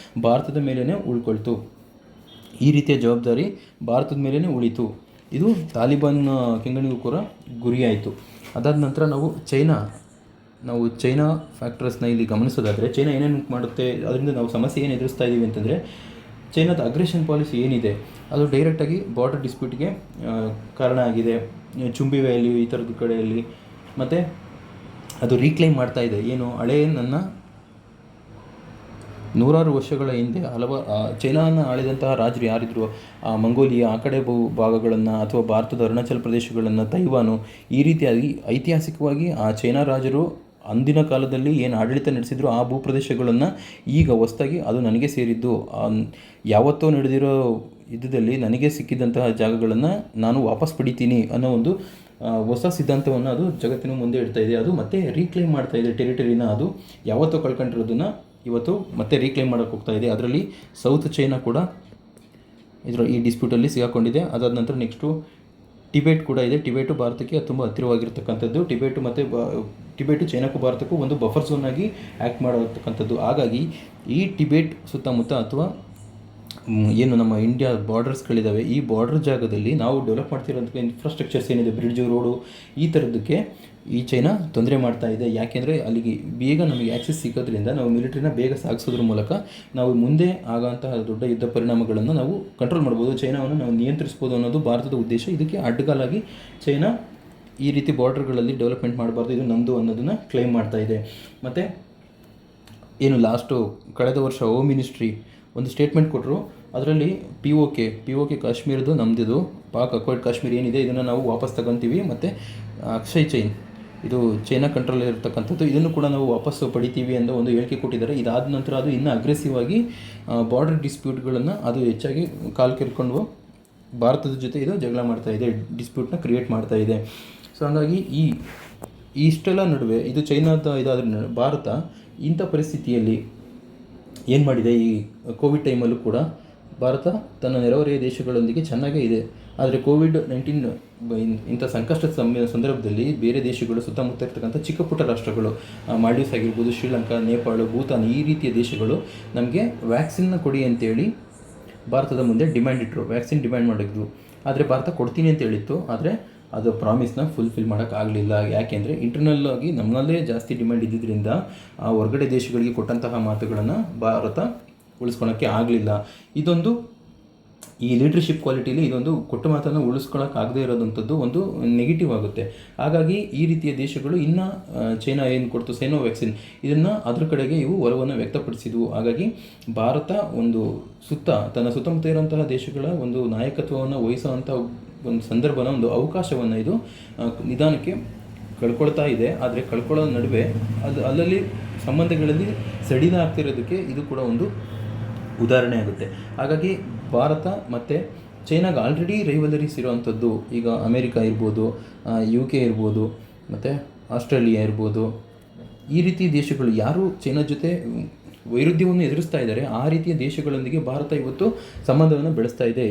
ಭಾರತದ ಮೇಲೇ ಉಳ್ಕೊಳ್ತು. ಈ ರೀತಿಯ ಜವಾಬ್ದಾರಿ ಭಾರತದ ಮೇಲೇ ಉಳಿತು. ಇದು ತಾಲಿಬಾನ್ ಕೆಂಗಣಿಗೂ ಕೂಡ ಗುರಿಯಾಯಿತು. ಅದಾದ ನಂತರ ನಾವು ಚೈನಾ ಫ್ಯಾಕ್ಟರ್ಸ್ನ ಇಲ್ಲಿ ಗಮನಿಸೋದಾದರೆ ಚೈನಾ ಏನೇನು ಮಾಡುತ್ತೆ, ಅದರಿಂದ ನಾವು ಸಮಸ್ಯೆ ಏನು ಎದುರಿಸ್ತಾ ಇದ್ದೀವಿ ಅಂತಂದರೆ ಚೈನಾದ ಅಗ್ರೆಷನ್ ಪಾಲಿಸಿ ಏನಿದೆ ಅದು ಡೈರೆಕ್ಟಾಗಿ ಬಾರ್ಡರ್ ಡಿಸ್ಪ್ಯೂಟ್ಗೆ ಕಾರಣ ಆಗಿದೆ. ಚುಂಬಿ ವ್ಯಾಲಿ ಈ ಥರದ ಕಡೆಯಲ್ಲಿ ಮತ್ತು ಅದು ರೀಕ್ಲೈಮ್ ಮಾಡ್ತಾ ಇದೆ. ನನ್ನ ನೂರಾರು ವರ್ಷಗಳ ಹಿಂದೆ ಚೈನಾನ ಆಳಿದಂತಹ ರಾಜರು ಯಾರಿದ್ರು, ಮಂಗೋಲಿಯಾ ಆ ಕಡೆ ಭಾಗಗಳನ್ನು ಅಥವಾ ಭಾರತದ ಅರುಣಾಚಲ ಪ್ರದೇಶಗಳನ್ನು, ತೈವಾನು, ಈ ರೀತಿಯಾಗಿ ಐತಿಹಾಸಿಕವಾಗಿ ಆ ಚೈನಾ ರಾಜರು ಅಂದಿನ ಕಾಲದಲ್ಲಿ ಏನು ಆಡಳಿತ ನಡೆಸಿದ್ರು ಆ ಭೂಪ್ರದೇಶಗಳನ್ನು ಈಗ ಹೊಸದಾಗಿ ಅದು ನನಗೆ ಸೇರಿದ್ದು, ಯಾವತ್ತೋ ನಡೆದಿರೋ ಯುದ್ಧದಲ್ಲಿ ನನಗೆ ಸಿಕ್ಕಿದಂತಹ ಜಾಗಗಳನ್ನು ನಾನು ವಾಪಸ್ ಪಡಿತೀನಿ ಅನ್ನೋ ಒಂದು ಹೊಸ ಸಿದ್ಧಾಂತವನ್ನು ಅದು ಜಗತ್ತಿನ ಮುಂದೆ ಇಡ್ತಾ ಇದೆ. ಅದು ಮತ್ತೆ ರೀಕ್ಲೈಮ್ ಮಾಡ್ತಾ ಇದೆ ಟೆರಿಟರಿನ. ಅದು ಯಾವತ್ತೋ ಕಳ್ಕೊಂಡಿರೋದನ್ನು ಇವತ್ತು ಮತ್ತೆ ರೀಕ್ಲೈಮ್ ಮಾಡೋಕ್ಕೆ ಹೋಗ್ತಾ ಇದೆ. ಅದರಲ್ಲಿ ಸೌತ್ ಚೈನಾ ಕೂಡ ಈ ಡಿಸ್ಪ್ಯೂಟಲ್ಲಿ ಸಿಗಾಕೊಂಡಿದೆ. ಅದಾದ ನಂತರ ನೆಕ್ಸ್ಟು ಟಿಬೇಟ್ ಕೂಡ ಇದೆ. ಟಿಬೇಟು ಭಾರತಕ್ಕೆ ತುಂಬ ಹತ್ತಿರವಾಗಿರ್ತಕ್ಕಂಥದ್ದು. ಟಿಬೇಟು ಚೈನಾಕ್ಕೂ ಭಾರತಕ್ಕೂ ಒಂದು ಬಫರ್ ಝೋನ್ ಆಗಿ ಆ್ಯಕ್ಟ್ ಮಾಡತಕ್ಕಂಥದ್ದು. ಹಾಗಾಗಿ ಈ ಟಿಬೇಟ್ ಸುತ್ತಮುತ್ತ ಅಥವಾ ಏನು ನಮ್ಮ ಇಂಡಿಯಾ ಬಾರ್ಡರ್ಸ್ಗಳಿದ್ದಾವೆ, ಈ ಬಾರ್ಡರ್ ಜಾಗದಲ್ಲಿ ನಾವು ಡೆವಲಪ್ ಮಾಡ್ತಿರೋಂಥ ಇನ್ಫ್ರಾಸ್ಟ್ರಕ್ಚರ್ಸ್ ಏನಿದೆ, ಬ್ರಿಡ್ಜು, ರೋಡು, ಈ ಥರದ್ದಕ್ಕೆ ಈ ಚೈನಾ ತೊಂದರೆ ಮಾಡ್ತಾ ಇದೆ. ಯಾಕೆಂದರೆ ಅಲ್ಲಿಗೆ ಬೇಗ ನಮಗೆ ಆ್ಯಕ್ಸೆಸ್ ಸಿಗೋದ್ರಿಂದ ನಾವು ಮಿಲಿಟ್ರಿನ ಬೇಗ ಸಾಗಿಸೋದ್ರ ಮೂಲಕ ನಾವು ಮುಂದೆ ಆಗೋಂತಹ ದೊಡ್ಡ ಯುದ್ಧ ಪರಿಣಾಮಗಳನ್ನು ನಾವು ಕಂಟ್ರೋಲ್ ಮಾಡ್ಬೋದು, ಚೈನಾವನ್ನು ನಾವು ನಿಯಂತ್ರಿಸ್ಬೋದು ಅನ್ನೋದು ಭಾರತದ ಉದ್ದೇಶ. ಇದಕ್ಕೆ ಅಡ್ಡಗಾಲಾಗಿ ಚೈನಾ ಈ ರೀತಿ ಬಾರ್ಡರ್ಗಳಲ್ಲಿ ಡೆವಲಪ್ಮೆಂಟ್ ಮಾಡಬಾರ್ದು, ಇದು ನಮ್ಮದು ಅನ್ನೋದನ್ನು ಕ್ಲೈಮ್ ಮಾಡ್ತಾ ಇದೆ. ಮತ್ತು ಏನು ಕಳೆದ ವರ್ಷ ಹೋಮ್ ಮಿನಿಸ್ಟ್ರಿ ಒಂದು ಸ್ಟೇಟ್ಮೆಂಟ್ ಕೊಟ್ಟರು. ಅದರಲ್ಲಿ ಪಿ ಒ ಕೆ ಕಾಶ್ಮೀರದ್ದು ನಮ್ಮದಿದು ಪಾಕ್ ಅಕ್ವೈರ್ಡ್ ಕಾಶ್ಮೀರ ಏನಿದೆ ಇದನ್ನು ನಾವು ವಾಪಸ್ ತಗೊತೀವಿ, ಮತ್ತು ಅಕ್ಷಯ್ ಚೈನ್ ಇದು ಚೈನಾ ಕಂಟ್ರೋಲ್ ಇರತಕ್ಕಂಥದ್ದು, ಇದನ್ನು ಕೂಡ ನಾವು ವಾಪಸ್ಸು ಪಡಿತೀವಿ ಅಂತ ಒಂದು ಹೇಳಿಕೆ ಕೊಟ್ಟಿದ್ದಾರೆ. ಇದಾದ ನಂತರ ಅದು ಇನ್ನೂ ಅಗ್ರೆಸಿವ್ ಆಗಿ ಬಾರ್ಡರ್ ಡಿಸ್ಪ್ಯೂಟ್ಗಳನ್ನು ಅದು ಹೆಚ್ಚಾಗಿ ಕಾಲು ಕೆರ್ಕೊಂಡು ಭಾರತದ ಜೊತೆ ಇದು ಜಗಳ ಮಾಡ್ತಾ ಇದೆ, ಡಿಸ್ಪ್ಯೂಟ್ನ ಕ್ರಿಯೇಟ್ ಮಾಡ್ತಾ ಇದೆ. ಸೊ ಹಾಗಾಗಿ ಇಷ್ಟೆಲ್ಲ ನಡುವೆ ಇದು ಚೈನಾದ ಇದಾದ್ರೆ ಭಾರತ ಇಂಥ ಪರಿಸ್ಥಿತಿಯಲ್ಲಿ ಏನು ಮಾಡಿದೆ, ಈ ಕೋವಿಡ್ ಟೈಮಲ್ಲೂ ಕೂಡ ಭಾರತ ತನ್ನ ನೆರೆಹೊರೆಯ ದೇಶಗಳೊಂದಿಗೆ ಚೆನ್ನಾಗೇ ಇದೆ. ಆದರೆ ಕೋವಿಡ್-19 ಇಂಥ ಸಂಕಷ್ಟದ ಸಂದರ್ಭದಲ್ಲಿ ಬೇರೆ ದೇಶಗಳು, ಸುತ್ತಮುತ್ತ ಇರ್ತಕ್ಕಂಥ ಚಿಕ್ಕ ಪುಟ್ಟ ರಾಷ್ಟ್ರಗಳು, ಮಾಲ್ಡೀವ್ಸ್ ಆಗಿರ್ಬೋದು, ಶ್ರೀಲಂಕಾ, ನೇಪಾಳ, ಭೂತಾನ್, ಈ ರೀತಿಯ ದೇಶಗಳು ನಮಗೆ ವ್ಯಾಕ್ಸಿನ್ನ ಕೊಡಿ ಅಂತೇಳಿ ಭಾರತದ ಮುಂದೆ ಡಿಮ್ಯಾಂಡ್ ಇಟ್ಟರು, ವ್ಯಾಕ್ಸಿನ್ ಡಿಮ್ಯಾಂಡ್ ಮಾಡಿದ್ರು. ಆದರೆ ಭಾರತ ಕೊಡ್ತೀನಿ ಅಂತ ಹೇಳಿತ್ತು, ಆದರೆ ಅದು ಪ್ರಾಮಿಸ್ನ ಫುಲ್ಫಿಲ್ ಮಾಡೋಕ್ಕಾಗಲಿಲ್ಲ. ಯಾಕೆಂದರೆ ಇಂಟರ್ನಲ್ ಆಗಿ ನಮ್ಮಲ್ಲೇ ಜಾಸ್ತಿ ಡಿಮ್ಯಾಂಡ್ ಇದ್ದಿದ್ದರಿಂದ ಆ ಹೊರಗಡೆ ದೇಶಗಳಿಗೆ ಕೊಟ್ಟಂತಹ ಮಾತುಗಳನ್ನು ಭಾರತ ಉಳಿಸ್ಕೊಳೋಕ್ಕೆ ಆಗಲಿಲ್ಲ. ಇದೊಂದು ಈ ಲೀಡರ್ಶಿಪ್ ಕ್ವಾಲಿಟಿಲಿ ಇದೊಂದು ಕೊಟ್ಟ ಮಾತನ್ನು ಉಳಿಸ್ಕೊಳ್ಳೋಕ್ಕಾಗದೇ ಇರೋದಂಥದ್ದು ಒಂದು ನೆಗೆಟಿವ್ ಆಗುತ್ತೆ. ಹಾಗಾಗಿ ಈ ರೀತಿಯ ದೇಶಗಳು ಇನ್ನು ಚೈನಾ ಏನು ಕೊಡ್ತು ಸೈನೋ ವ್ಯಾಕ್ಸಿನ್, ಇದನ್ನು ಅದ್ರ ಕಡೆಗೆ ಇವು ಒಲವನ್ನು ವ್ಯಕ್ತಪಡಿಸಿದ್ವು. ಹಾಗಾಗಿ ಭಾರತ ತನ್ನ ಸುತ್ತಮುತ್ತ ಇರೋಂತಹ ದೇಶಗಳ ಒಂದು ನಾಯಕತ್ವವನ್ನು ವಹಿಸುವಂಥ ಒಂದು ಸಂದರ್ಭನ, ಒಂದು ಅವಕಾಶವನ್ನು ಇದು ನಿಧಾನಕ್ಕೆ ಕಳ್ಕೊಳ್ತಾ ಇದೆ. ಆದರೆ ಕಳ್ಕೊಳ್ಳೋ ನಡುವೆ ಅಲ್ಲಲ್ಲಿ ಸಂಬಂಧಗಳಲ್ಲಿ ಸಡಿಲ ಆಗ್ತಿರೋದಕ್ಕೆ ಇದು ಕೂಡ ಒಂದು ಉದಾಹರಣೆ ಆಗುತ್ತೆ. ಹಾಗಾಗಿ ಭಾರತ ಮತ್ತು ಚೈನಾಗೆ ಆಲ್ರೆಡಿ ರೈವಲರೀಸ್ ಇರೋವಂಥದ್ದು, ಈಗ ಅಮೇರಿಕಾ ಇರ್ಬೋದು, UK ಇರ್ಬೋದು, ಮತ್ತು ಆಸ್ಟ್ರೇಲಿಯಾ ಇರ್ಬೋದು, ಈ ರೀತಿ ದೇಶಗಳು ಯಾರು ಚೈನಾ ಜೊತೆ ವೈರುಧ್ಯವನ್ನು ಎದುರಿಸ್ತಾ ಇದ್ದಾರೆ, ಆ ರೀತಿಯ ದೇಶಗಳೊಂದಿಗೆ ಭಾರತ ಇವತ್ತು ಸಂಬಂಧವನ್ನು ಬೆಳೆಸ್ತಾ ಇದೆ.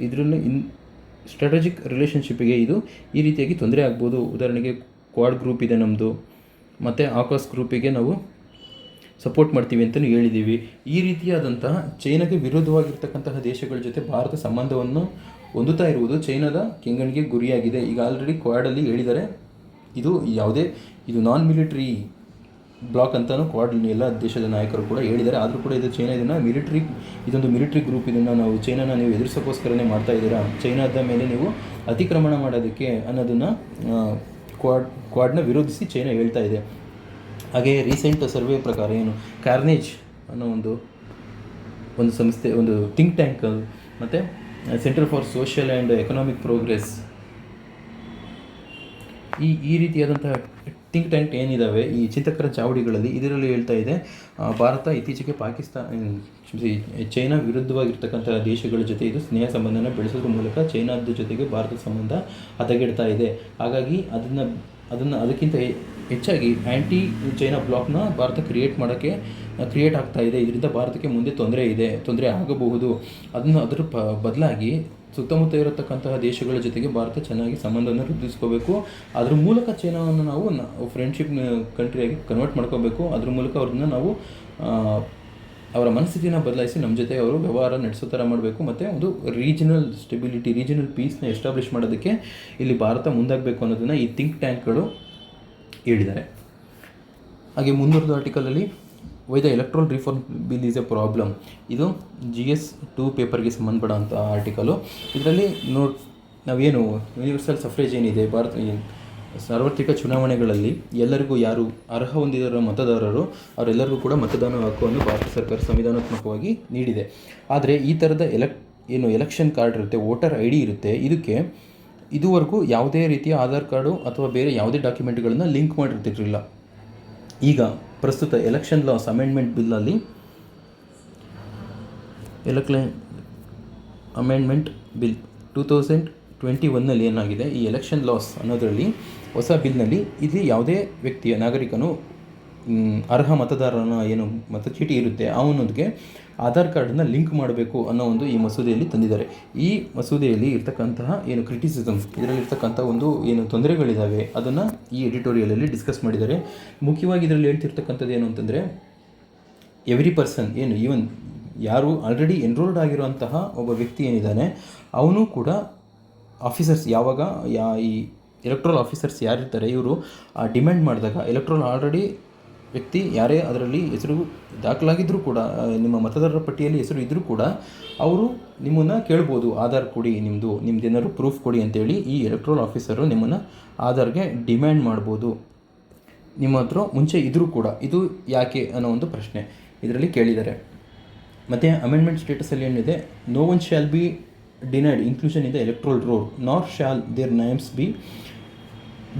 ಇದರಲ್ಲಿ ಸ್ಟ್ರಾಟಜಿಕ್ ರಿಲೇಷನ್ಶಿಪ್ಪಿಗೆ ಇದು ಈ ರೀತಿಯಾಗಿ ತೊಂದರೆ ಆಗ್ಬೋದು. ಉದಾಹರಣೆಗೆ ಕ್ವಾಡ್ ಗ್ರೂಪ್ ಇದೆ ನಮ್ಮದು, ಮತ್ತು ಆಕಾಸ್ ಗ್ರೂಪಿಗೆ ನಾವು ಸಪೋರ್ಟ್ ಮಾಡ್ತೀವಿ ಅಂತಲೂ ಹೇಳಿದ್ದೀವಿ. ಈ ರೀತಿಯಾದಂತಹ ಚೈನಾಗೆ ವಿರೋಧವಾಗಿರ್ತಕ್ಕಂತಹ ದೇಶಗಳ ಜೊತೆ ಭಾರತ ಸಂಬಂಧವನ್ನು ಹೊಂದುತ್ತಾ ಇರುವುದು ಚೈನಾದ ಕೆಂಗಣ್ಣಿಗೆ ಗುರಿಯಾಗಿದೆ. ಈಗ ಆಲ್ರೆಡಿ ಕ್ವಾಡಲ್ಲಿ ಹೇಳಿದ್ದಾರೆ, ಇದು ನಾನ್ ಮಿಲಿಟರಿ ಬ್ಲಾಕ್ ಅಂತಲೂ ಕ್ವಾಡ್ ಎಲ್ಲ ದೇಶದ ನಾಯಕರು ಕೂಡ ಹೇಳಿದ್ದಾರೆ. ಆದರೂ ಕೂಡ ಚೈನಾ ಇದೊಂದು ಮಿಲಿಟರಿ ಗ್ರೂಪ್, ನಾವು ಚೈನಾನ ನೀವು ಎದುರಿಸೋಕ್ಕೋಸ್ಕರನೇ ಮಾಡ್ತಾ ಇದ್ದೀರಾ, ಚೈನಾದ ಮೇಲೆ ನೀವು ಅತಿಕ್ರಮಣ ಮಾಡೋದಕ್ಕೆ ಅನ್ನೋದನ್ನು ಕ್ವಾಡ್ನ ವಿರೋಧಿಸಿ ಚೈನಾ ಹೇಳ್ತಾ ಇದೆ. ಹಾಗೆ ರೀಸೆಂಟ್ ಸರ್ವೆ ಪ್ರಕಾರ ಕಾರ್ನೇಜ್ ಅನ್ನೋ ಒಂದು ಸಂಸ್ಥೆ, ಒಂದು ಥಿಂಕ್ ಟ್ಯಾಂಕ್, ಮತ್ತು centre for social and economic progress, ಈ ರೀತಿಯಾದಂತಹ ಥಿಂಕ್ ಟ್ಯಾಂಕ್ ಏನಿದ್ದಾವೆ ಈ ಚಿಂತಕರ ಚಾವಡಿಗಳಲ್ಲಿ, ಇದರಲ್ಲಿ ಹೇಳ್ತಾ ಇದೆ ಭಾರತ ಇತ್ತೀಚೆಗೆ ಚೈನಾ ವಿರುದ್ಧವಾಗಿರ್ತಕ್ಕಂಥ ದೇಶಗಳ ಜೊತೆ ಇದು ಸ್ನೇಹ ಸಂಬಂಧನ ಬೆಳೆಸೋದ್ರ ಮೂಲಕ ಚೈನಾದ ಜೊತೆಗೆ ಭಾರತದ ಸಂಬಂಧ ಹದಗೆಡ್ತಾ ಇದೆ. ಹಾಗಾಗಿ ಅದಕ್ಕಿಂತ ಹೆಚ್ಚಾಗಿ ಆ್ಯಂಟಿ ಚೈನಾ ಬ್ಲಾಕ್ನ ಭಾರತ ಕ್ರಿಯೇಟ್ ಆಗ್ತಾ ಇದೆ. ಇದರಿಂದ ಭಾರತಕ್ಕೆ ಮುಂದೆ ತೊಂದರೆ ಆಗಬಹುದು. ಅದರ ಬದಲಾಗಿ ಸುತ್ತಮುತ್ತ ಇರತಕ್ಕಂತಹ ದೇಶಗಳ ಜೊತೆಗೆ ಭಾರತ ಚೆನ್ನಾಗಿ ಸಂಬಂಧವನ್ನು ವೃದ್ಧಿಸ್ಕೋಬೇಕು. ಅದ್ರ ಮೂಲಕ ಚೈನಾವನ್ನು ನಾವು ಫ್ರೆಂಡ್ಶಿಪ್ ಕಂಟ್ರಿಯಾಗಿ ಕನ್ವರ್ಟ್ ಮಾಡ್ಕೋಬೇಕು. ಅದ್ರ ಮೂಲಕ ಅವ್ರನ್ನ ನಾವು ಅವರ ಮನಸ್ಥಿತಿನ ಬದಲಾಯಿಸಿ ನಮ್ಮ ಜೊತೆ ಅವರು ವ್ಯವಹಾರ ನಡೆಸೋ ಥರ ಮಾಡಬೇಕು. ಮತ್ತು ಒಂದು ರೀಜನಲ್ ಸ್ಟೆಬಿಲಿಟಿ, ರೀಜನಲ್ ಪೀಸ್ನ ಎಸ್ಟಾಬ್ಲಿಷ್ ಮಾಡೋದಕ್ಕೆ ಇಲ್ಲಿ ಭಾರತ ಮುಂದಾಗಬೇಕು ಅನ್ನೋದನ್ನು ಈ ಥಿಂಕ್ ಟ್ಯಾಂಕ್ಗಳು ಹೇಳಿದ್ದಾರೆ. ಹಾಗೆ 300ರ ಆರ್ಟಿಕಲಲ್ಲಿ why the electoral reform bill is a problem, ಇದು GS2 ಪೇಪರ್ಗೆ ಸಂಬಂಧಪಡೋಂಥ ಆರ್ಟಿಕಲು. ಇದರಲ್ಲಿ ನಾವೇನು ಯೂನಿವರ್ಸಲ್ ಸಫ್ರೇಜ್ ಏನಿದೆ, ಸಾರ್ವತ್ರಿಕ ಚುನಾವಣೆಗಳಲ್ಲಿ ಎಲ್ಲರಿಗೂ ಯಾರು ಅರ್ಹ ಹೊಂದಿರೋ ಮತದಾರರು ಅವರೆಲ್ಲರಿಗೂ ಕೂಡ ಮತದಾನ ಹಕ್ಕನ್ನು ಭಾರತ ಸರ್ಕಾರ ಸಂವಿಧಾನಾತ್ಮಕವಾಗಿ ನೀಡಿದೆ. ಆದರೆ ಈ ಥರದ ಎಲೆಕ್ಷನ್ ಕಾರ್ಡ್ ಇರುತ್ತೆ, ವೋಟರ್ ID ಇರುತ್ತೆ, ಇದಕ್ಕೆ ಇದುವರೆಗೂ ಯಾವುದೇ ರೀತಿಯ ಆಧಾರ್ ಕಾರ್ಡು ಅಥವಾ ಬೇರೆ ಯಾವುದೇ ಡಾಕ್ಯುಮೆಂಟ್ಗಳನ್ನು ಲಿಂಕ್ ಮಾಡಿರ್ತಿರಲಿಲ್ಲ. ಈಗ ಪ್ರಸ್ತುತ ಎಲೆಕ್ಷನ್ ಲಾಸ್ ಅಮೆಂಡ್ಮೆಂಟ್ ಬಿಲ್ಲಲ್ಲಿ ಅಮೆಂಡ್ಮೆಂಟ್ ಬಿಲ್ 2021ನಲ್ಲಿ ಏನಾಗಿದೆ, ಈ ಎಲೆಕ್ಷನ್ ಲಾಸ್ ಅನ್ನೋದರಲ್ಲಿ ಹೊಸ ಬಿಲ್ನಲ್ಲಿ ಇಲ್ಲಿ ಯಾವುದೇ ವ್ಯಕ್ತಿಯ ನಾಗರಿಕನು ಅರ್ಹ ಮತದಾರನ ಏನು ಮತಚೀಟಿ ಇರುತ್ತೆ ಅವನೊಂದಿಗೆ ಆಧಾರ್ ಕಾರ್ಡನ್ನು ಲಿಂಕ್ ಮಾಡಬೇಕು ಅನ್ನೋ ಒಂದು ಈ ಮಸೂದೆಯಲ್ಲಿ ತಂದಿದ್ದಾರೆ. ಈ ಮಸೂದೆಯಲ್ಲಿ ಇರ್ತಕ್ಕಂತಹ ಏನು ಕ್ರಿಟಿಸಿಸಮ್, ಇದರಲ್ಲಿರ್ತಕ್ಕಂಥ ಒಂದು ಏನು ತೊಂದರೆಗಳಿದ್ದಾವೆ ಅದನ್ನು ಈ ಎಡಿಟೋರಿಯಲಲ್ಲಿ ಡಿಸ್ಕಸ್ ಮಾಡಿದ್ದಾರೆ. ಮುಖ್ಯವಾಗಿ ಇದರಲ್ಲಿ ಹೇಳ್ತಿರ್ತಕ್ಕಂಥದ್ದು ಏನು ಅಂತಂದರೆ, ಎವ್ರಿ ಪರ್ಸನ್ ಏನು ಈವನ್ ಯಾರು ಆಲ್ರೆಡಿ ಎನ್ರೋಲ್ಡ್ ಆಗಿರುವಂತಹ ಒಬ್ಬ ವ್ಯಕ್ತಿ ಏನಿದ್ದಾನೆ ಅವನು ಕೂಡ ಆಫೀಸರ್ಸ್ ಯಾವಾಗ ಈ ಎಲೆಕ್ಟ್ರಲ್ ಆಫೀಸರ್ಸ್ ಯಾರಿರ್ತಾರೆ ಇವರು ಡಿಮ್ಯಾಂಡ್ ಮಾಡಿದಾಗ ಎಲೆಕ್ಟ್ರಲ್ ಆಲ್ರೆಡಿ ವ್ಯಕ್ತಿ ಯಾರೇ ಅದರಲ್ಲಿ ಹೆಸರು ದಾಖಲಾಗಿದ್ದರೂ ಕೂಡ, ನಿಮ್ಮ ಮತದಾರರ ಪಟ್ಟಿಯಲ್ಲಿ ಹೆಸರು ಇದ್ದರೂ ಕೂಡ ಅವರು ನಿಮ್ಮನ್ನು ಕೇಳ್ಬೋದು, ಆಧಾರ್ ಕೊಡಿ, ನಿಮ್ಮದೇನಾದ್ರು ಪ್ರೂಫ್ ಕೊಡಿ ಅಂತೇಳಿ ಈ ಎಲೆಕ್ಟ್ರಲ್ ಆಫೀಸರು ನಿಮ್ಮನ್ನು ಆಧಾರ್ಗೆ ಡಿಮ್ಯಾಂಡ್ ಮಾಡ್ಬೋದು. ನಿಮ್ಮ ಹತ್ರ ಮುಂಚೆ ಇದ್ದರೂ ಕೂಡ ಇದು ಯಾಕೆ ಅನ್ನೋ ಒಂದು ಪ್ರಶ್ನೆ ಇದರಲ್ಲಿ ಕೇಳಿದ್ದಾರೆ. ಮತ್ತು ಅಮೆಂಡ್ಮೆಂಟ್ ಸ್ಟೇಟಸಲ್ಲಿ ಏನಿದೆ, no one shall be denied inclusion in the electoral roll nor shall their names be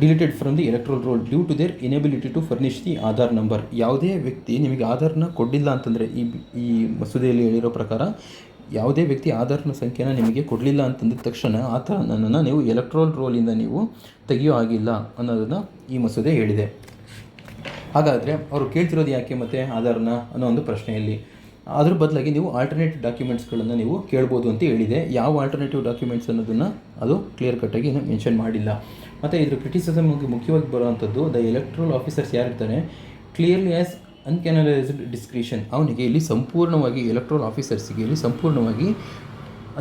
deleted from the electoral roll due to their inability to furnish the Aadhaar number. ಯಾವುದೇ ವ್ಯಕ್ತಿ ನಿಮಗೆ ಆಧಾರ್ನ ಕೊಡಲಿಲ್ಲ ಅಂತಂದರೆ, ಈ ಮಸೂದೆಯಲ್ಲಿ ಹೇಳಿರೋ ಪ್ರಕಾರ ಯಾವುದೇ ವ್ಯಕ್ತಿ ಆಧಾರ್ನ ಸಂಖ್ಯೆನ ನಿಮಗೆ ಕೊಡಲಿಲ್ಲ ಅಂತಂದ ತಕ್ಷಣ ನನ್ನನ್ನು ನೀವು ಎಲೆಕ್ಟ್ರಲ್ ರೋಲಿಂದ ನೀವು ತೆಗೆಯೋ ಆಗಿಲ್ಲ ಅನ್ನೋದನ್ನು ಈ ಮಸೂದೆ ಹೇಳಿದೆ. ಹಾಗಾದರೆ ಅವರು ಕೇಳ್ತಿರೋದು ಯಾಕೆ ಮತ್ತು ಆಧಾರ್ನ ಅನ್ನೋ ಒಂದು ಪ್ರಶ್ನೆಯಲ್ಲಿ, ಅದ್ರ ಬದಲಾಗಿ ನೀವು ಆಲ್ಟರ್ನೇಟಿವ್ ಡಾಕ್ಯುಮೆಂಟ್ಸ್ಗಳನ್ನು ನೀವು ಕೇಳ್ಬೋದು ಅಂತ ಹೇಳಿದೆ. ಯಾವ ಆಲ್ಟರ್ನೇಟಿವ್ ಡಾಕ್ಯುಮೆಂಟ್ಸ್ ಅನ್ನೋದನ್ನು ಅದು ಕ್ಲಿಯರ್ ಕಟ್ಟಾಗಿ ಮೆನ್ಷನ್ ಮಾಡಿಲ್ಲ. ಮತ್ತು ಇದ್ರ ಕ್ರಿಟಿಸಿಸಮ್ಗೆ ಮುಖ್ಯವಾಗಿ ಬರುವಂಥದ್ದು, ದ ಎಲೆಕ್ಟ್ರಲ್ ಆಫೀಸರ್ಸ್ ಯಾರಿರ್ತಾನೆ ಕ್ಲಿಯರ್ಲಿ ಆ್ಯಸ್ ಅನ್ಕ್ಯಾನಲೈಸ್ಡ್ ಡಿಸ್ಕ್ರಿಷನ್, ಅವನಿಗೆ ಇಲ್ಲಿ ಸಂಪೂರ್ಣವಾಗಿ ಎಲೆಕ್ಟ್ರಲ್ ಆಫೀಸರ್ಸಿಗೆ ಇಲ್ಲಿ ಸಂಪೂರ್ಣವಾಗಿ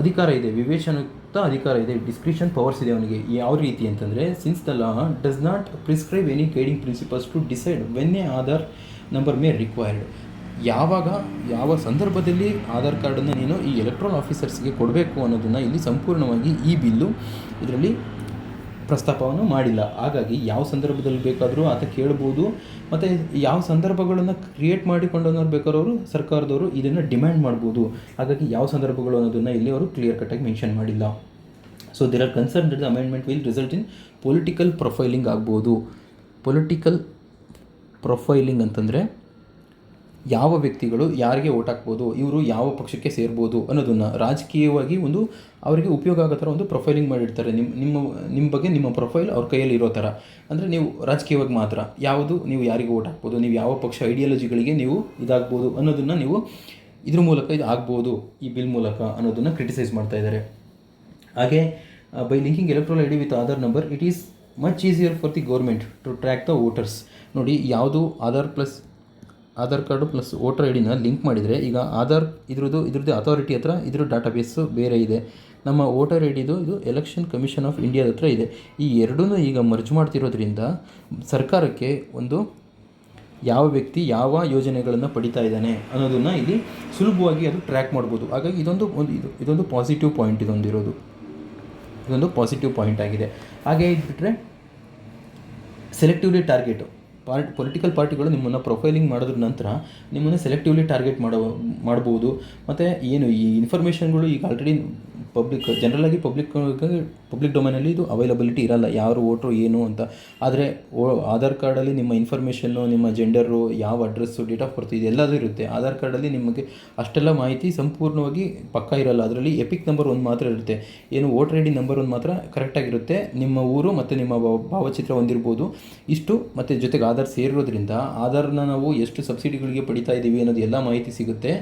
ಅಧಿಕಾರ ಇದೆ, ವಿವೇಚನಾಯುಕ್ತ ಅಧಿಕಾರ ಇದೆ, ಡಿಸ್ಕ್ರಿಷನ್ ಪವರ್ಸ್ ಇದೆ ಅವನಿಗೆ. ಯಾವ ರೀತಿ ಅಂತಂದರೆ, since the law does not prescribe any guiding principles to decide when a Aadhaar number may required. ಯಾವ ಸಂದರ್ಭದಲ್ಲಿ ಆಧಾರ್ ಕಾರ್ಡನ್ನು ನೀನು ಈ ಎಲೆಕ್ಟ್ರಲ್ ಆಫೀಸರ್ಸ್ಗೆ ಕೊಡಬೇಕು ಅನ್ನೋದನ್ನು ಇಲ್ಲಿ ಸಂಪೂರ್ಣವಾಗಿ ಈ ಬಿಲ್ಲು ಇದರಲ್ಲಿ ಪ್ರಸ್ತಾಪವನ್ನು ಮಾಡಿಲ್ಲ. ಹಾಗಾಗಿ ಯಾವ ಸಂದರ್ಭದಲ್ಲಿ ಬೇಕಾದರೂ ಆತ ಕೇಳ್ಬೋದು, ಮತ್ತು ಯಾವ ಸಂದರ್ಭಗಳನ್ನು ಕ್ರಿಯೇಟ್ ಮಾಡಿಕೊಂಡವ್ರು ಬೇಕಾದ್ರೂ ಅವರು ಸರ್ಕಾರದವರು ಇದನ್ನು ಡಿಮ್ಯಾಂಡ್ ಮಾಡ್ಬೋದು. ಹಾಗಾಗಿ ಯಾವ ಸಂದರ್ಭಗಳು ಅನ್ನೋದನ್ನು ಇಲ್ಲಿ ಅವರು ಕ್ಲಿಯರ್ ಕಟ್ಟಾಗಿ ಮೆನ್ಷನ್ ಮಾಡಿಲ್ಲ. So there are concern that the amendment will result in political profiling ಆಗ್ಬೋದು. ಪೊಲಿಟಿಕಲ್ ಪ್ರೊಫೈಲಿಂಗ್ ಅಂತಂದರೆ ಯಾವ ವ್ಯಕ್ತಿಗಳು ಯಾರಿಗೆ ಓಟ್ ಹಾಕ್ಬೋದು, ಇವರು ಯಾವ ಪಕ್ಷಕ್ಕೆ ಸೇರ್ಬೋದು ಅನ್ನೋದನ್ನು ರಾಜಕೀಯವಾಗಿ ಒಂದು ಅವರಿಗೆ ಉಪಯೋಗ ಆಗೋ ಥರ ಒಂದು ಪ್ರೊಫೈಲಿಂಗ್ ಮಾಡಿರ್ತಾರೆ. ನಿಮ್ಮ ಬಗ್ಗೆ ನಿಮ್ಮ ಪ್ರೊಫೈಲ್ ಅವ್ರ ಕೈಯಲ್ಲಿ ಇರೋ ಥರ, ಅಂದರೆ ನೀವು ರಾಜಕೀಯವಾಗಿ ಮಾತ್ರ ಯಾವುದು ನೀವು ಯಾರಿಗೆ ಓಟ್ ಹಾಕ್ಬೋದು, ನೀವು ಯಾವ ಪಕ್ಷ ಐಡಿಯಾಲಜಿಗಳಿಗೆ ನೀವು ಇದಾಗ್ಬೋದು ಅನ್ನೋದನ್ನು ನೀವು ಇದ್ರ ಮೂಲಕ ಇದು ಆಗ್ಬೋದು ಈ ಬಿಲ್ ಮೂಲಕ ಅನ್ನೋದನ್ನು ಕ್ರಿಟಿಸೈಸ್ ಮಾಡ್ತಾ ಇದ್ದಾರೆ. ಹಾಗೆ by linking electoral I D with Aadhaar number it is much easier for the government to track the voters. ನೋಡಿ, ಯಾವುದು Aadhaar card plus voter I ಡಿನ ಲಿಂಕ್ ಮಾಡಿದರೆ, ಈಗ ಆಧಾರ್ ಇದ್ರದ್ದು ಅಥಾರಿಟಿ ಹತ್ರ ಇದ್ರ ಡಾಟಾಬೇಸು ಬೇರೆ ಇದೆ, ನಮ್ಮ ವೋಟರ್ ಐ ಡಿದು ಇದು ಎಲೆಕ್ಷನ್ ಕಮಿಷನ್ ಆಫ್ ಇಂಡಿಯಾದ ಹತ್ರ ಇದೆ. ಈ ಎರಡೂ ಈಗ ಮರ್ಜ್ ಮಾಡ್ತಿರೋದ್ರಿಂದ ಸರ್ಕಾರಕ್ಕೆ ಒಂದು ಯಾವ ವ್ಯಕ್ತಿ ಯಾವ ಯೋಜನೆಗಳನ್ನು ಪಡಿತಾ ಇದ್ದಾನೆ ಅನ್ನೋದನ್ನು ಇಲ್ಲಿ ಸುಲಭವಾಗಿ ಅದು ಟ್ರ್ಯಾಕ್ ಮಾಡ್ಬೋದು. ಹಾಗಾಗಿ ಇದೊಂದು ಪಾಸಿಟಿವ್ ಪಾಯಿಂಟ್, ಇದೊಂದು ಪಾಸಿಟಿವ್ ಪಾಯಿಂಟ್ ಆಗಿದೆ. ಹಾಗೆ ಇದ್ಬಿಟ್ರೆ ಸೆಲೆಕ್ಟಿವ್ಲಿ ಟಾರ್ಗೆಟು ಪೊಲಿಟಿಕಲ್ ಪಾರ್ಟಿಗಳು ನಿಮ್ಮನ್ನು ಪ್ರೊಫೈಲಿಂಗ್ ಮಾಡೋದ್ರ ನಂತರ ನಿಮ್ಮನ್ನು ಸೆಲೆಕ್ಟಿವ್ಲಿ ಟಾರ್ಗೆಟ್ ಮಾಡ್ಬೋದು. ಮತ್ತು ಏನು ಈ ಇನ್ಫಾರ್ಮೇಷನ್ಗಳು ಈಗ ಆಲ್ರೆಡಿ ಜನರಲಾಗಿ ಪಬ್ಲಿಕ್ ಡೊಮೈನಲ್ಲಿ ಇದು ಅವೈಲಬಿಲಿಟಿ ಇರಲ್ಲ, ಯಾರು ವೋಟ್ರು ಏನು ಅಂತ. ಆದರೆ ಆಧಾರ್ ಕಾರ್ಡಲ್ಲಿ ನಿಮ್ಮ ಇನ್ಫಾರ್ಮೇಷನ್ನು, ನಿಮ್ಮ ಜೆಂಡರು, ಯಾವ ಅಡ್ರೆಸ್ಸು, ಡೇಟ್ ಆಫ್ ಬರ್ತ್ ಇದೆಲ್ಲದೂ ಇರುತ್ತೆ. ಆಧಾರ್ ಕಾರ್ಡಲ್ಲಿ ನಿಮಗೆ ಅಷ್ಟೆಲ್ಲ ಮಾಹಿತಿ ಸಂಪೂರ್ಣವಾಗಿ ಪಕ್ಕ ಇರಲ್ಲ. ಅದರಲ್ಲಿ ಎಪಿಕ್ ನಂಬರ್ ಒಂದು ಮಾತ್ರ ಇರುತ್ತೆ, ಏನು ವೋಟರ್ ಐ ಡಿ ನಂಬರ್ ಒಂದು ಮಾತ್ರ ಕರೆಕ್ಟಾಗಿರುತ್ತೆ. ನಿಮ್ಮ ಊರು ಮತ್ತು ನಿಮ್ಮ ಭಾವಚಿತ್ರ ಹೊಂದಿರ್ಬೋದು ಇಷ್ಟು, ಮತ್ತು ಜೊತೆಗೆ ಆಧಾರ್ ಸೇರಿರೋದ್ರಿಂದ ಆಧಾರ್ನ ನಾವು ಎಷ್ಟು ಸಬ್ಸಿಡಿಗಳಿಗೆ ಪಡಿತಾ ಇದ್ದೀವಿ ಅನ್ನೋದು ಎಲ್ಲ ಮಾಹಿತಿ ಸಿಗುತ್ತೆ.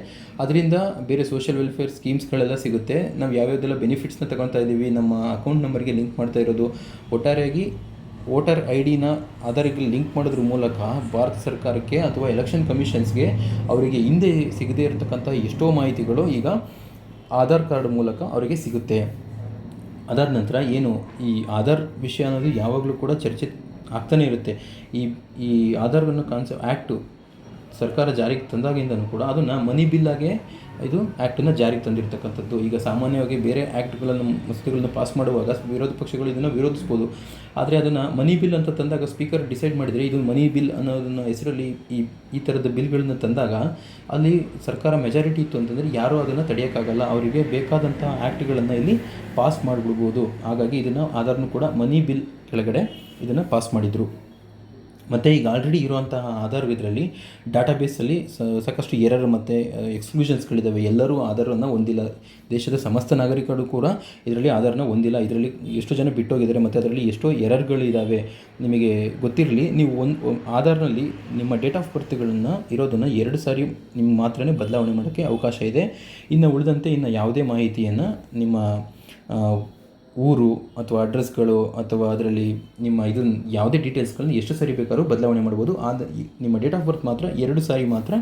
ಅದರಿಂದ ಬೇರೆ ಸೋಷಿಯಲ್ ವೆಲ್ಫೇರ್ ಸ್ಕೀಮ್ಸ್ಗಳೆಲ್ಲ ಸಿಗುತ್ತೆ. ನಾವು ಯಾವ್ಯಾವ್ದೆಲ್ಲ ಬೆನಿಫಿಟ್ಸ್ನ ತಗೊಳ್ತಾ ಇದ್ದೀವಿ, ನಮ್ಮ ಅಕೌಂಟ್ ನಂಬರ್ಗೆ ಲಿಂಕ್ ಮಾಡ್ತಾ ಇರೋದು, ಒಟ್ಟಾರೆಯಾಗಿ ವೋಟರ್ ಐ ಡಿನ ಆಧಾರಿಗೆ ಲಿಂಕ್ ಮಾಡೋದ್ರ ಮೂಲಕ ಭಾರತ ಸರ್ಕಾರಕ್ಕೆ ಅಥವಾ ಎಲೆಕ್ಷನ್ ಕಮಿಷನ್ಸ್ಗೆ ಅವರಿಗೆ ಹಿಂದೆ ಸಿಗದೇ ಇರತಕ್ಕಂಥ ಎಷ್ಟೋ ಮಾಹಿತಿಗಳು ಈಗ ಆಧಾರ್ ಕಾರ್ಡ್ ಮೂಲಕ ಅವರಿಗೆ ಸಿಗುತ್ತೆ. ಅದಾದ ನಂತರ ಏನು ಈ ಆಧಾರ್ ವಿಷಯ ಅನ್ನೋದು ಯಾವಾಗಲೂ ಕೂಡ ಚರ್ಚೆ ಆಗ್ತಾನೇ ಇರುತ್ತೆ. ಈ ಆಧಾರ್ ಅನ್ನೋ ಆ್ಯಕ್ಟು ಸರ್ಕಾರ ಜಾರಿಗೆ ತಂದಾಗಿಂದನೂ ಕೂಡ ಅದನ್ನು ಮನಿ ಬಿಲ್ಲಾಗೆ ಇದು ಆ್ಯಕ್ಟನ್ನು ಜಾರಿಗೆ ತಂದಿರತಕ್ಕಂಥದ್ದು. ಈಗ ಸಾಮಾನ್ಯವಾಗಿ ಬೇರೆ ಮಸೂದೆಗಳನ್ನು ಪಾಸ್ ಮಾಡುವಾಗ ವಿರೋಧ ಪಕ್ಷಗಳು ಇದನ್ನು ವಿರೋಧಿಸ್ಬೋದು. ಆದರೆ ಅದನ್ನು ಮನಿ ಬಿಲ್ ಅಂತ ತಂದಾಗ ಸ್ಪೀಕರ್ ಡಿಸೈಡ್ ಮಾಡಿದರೆ ಇದು ಮನಿ ಬಿಲ್ ಅನ್ನೋದನ್ನ ಹೆಸರಲ್ಲಿ ಈ ಥರದ ಬಿಲ್ಗಳನ್ನ ತಂದಾಗ ಅಲ್ಲಿ ಸರ್ಕಾರ ಮೆಜಾರಿಟಿ ಇತ್ತು ಅಂತಂದರೆ ಯಾರೂ ಅದನ್ನು ತಡೆಯೋಕ್ಕಾಗಲ್ಲ. ಅವರಿಗೆ ಬೇಕಾದಂಥ ಆ್ಯಕ್ಟ್ಗಳನ್ನು ಇಲ್ಲಿ ಪಾಸ್ ಮಾಡಿಬಿಡ್ಬೋದು. ಹಾಗಾಗಿ ಇದನ್ನು ಆಧಾರ್ನೂ ಕೂಡ ಮನಿ ಬಿಲ್ ಕೆಳಗಡೆ ಇದನ್ನು ಪಾಸ್ ಮಾಡಿದರು. ಮತ್ತು ಈಗ ಆಲ್ರೆಡಿ ಇರುವಂತಹ ಆಧಾರ್ ಇದರಲ್ಲಿ ಡಾಟಾಬೇಸಲ್ಲಿ ಸಾಕಷ್ಟು ಎರರ್ ಮತ್ತು ಎಕ್ಸ್ಕ್ಲೂಷನ್ಸ್ಗಳಿದ್ದಾವೆ. ಎಲ್ಲರೂ ಆಧಾರವನ್ನು ಹೊಂದಿಲ್ಲ. ದೇಶದ ಸಮಸ್ತ ನಾಗರಿಕರು ಕೂಡ ಇದರಲ್ಲಿ ಆಧಾರನ ಹೊಂದಿಲ್ಲ. ಇದರಲ್ಲಿ ಎಷ್ಟೋ ಜನ ಬಿಟ್ಟೋಗಿದ್ದಾರೆ ಮತ್ತು ಅದರಲ್ಲಿ ಎಷ್ಟೋ ಎರರ್ಗಳಿದ್ದಾವೆ. ನಿಮಗೆ ಗೊತ್ತಿರಲಿ, ನೀವು ಆಧಾರ್ನಲ್ಲಿ ನಿಮ್ಮ ಡೇಟ್ ಆಫ್ ಬರ್ತ್ಗಳನ್ನು ಇರೋದನ್ನು 2 ಸಾರಿ ನಿಮ್ಗೆ ಮಾತ್ರನೇ ಬದಲಾವಣೆ ಮಾಡೋಕ್ಕೆ ಅವಕಾಶ ಇದೆ. ಇನ್ನು ಉಳಿದಂತೆ ಇನ್ನು ಯಾವುದೇ ಮಾಹಿತಿಯನ್ನು ನಿಮ್ಮ ಊರು ಅಥವಾ ಅಡ್ರೆಸ್ಗಳು ಅಥವಾ ಅದರಲ್ಲಿ ನಿಮ್ಮ ಇದನ್ನು ಯಾವುದೇ ಡೀಟೇಲ್ಸ್ಗಳನ್ನ ಎಷ್ಟು ಸಾರಿ ಬೇಕಾದ್ರೂ ಬದಲಾವಣೆ ಮಾಡ್ಬೋದು. ನಿಮ್ಮ ಡೇಟ್ ಆಫ್ ಬರ್ತ್ ಮಾತ್ರ 2 ಸಾರಿ ಮಾತ್ರ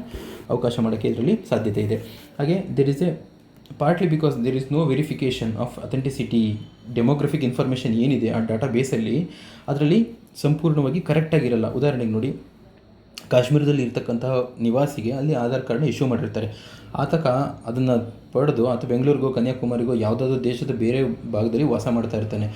ಅವಕಾಶ ಮಾಡೋಕ್ಕೆ ಇದರಲ್ಲಿ ಸಾಧ್ಯತೆ ಇದೆ. ಹಾಗೆ there is a partly because there is no verification of authenticity. Demographic information ಏನಿದೆ ಆ ಡಾಟಾ ಬೇಸಲ್ಲಿ ಅದರಲ್ಲಿ ಸಂಪೂರ್ಣವಾಗಿ ಕರೆಕ್ಟಾಗಿರಲ್ಲ. ಉದಾಹರಣೆಗೆ ನೋಡಿ, ಕಾಶ್ಮೀರದಲ್ಲಿ ಇರ್ತಕ್ಕಂತಹ ನಿವಾಸಿಗೆ ಅಲ್ಲಿ ಆಧಾರ್ ಕಾರ್ಡ್ನ ಇಶ್ಯೂ ಮಾಡಿರ್ತಾರೆ. ಅದನ್ನು ಪಡೆದು ಆತ ಬೆಂಗಳೂರಿಗೋ ಕನ್ಯಾಕುಮಾರಿಗೋ ಯಾವುದಾದ್ರೂ ದೇಶದ ಬೇರೆ ಭಾಗದಲ್ಲಿ ವಾಸ ಮಾಡ್ತಾ ಇರ್ತಾನೆ.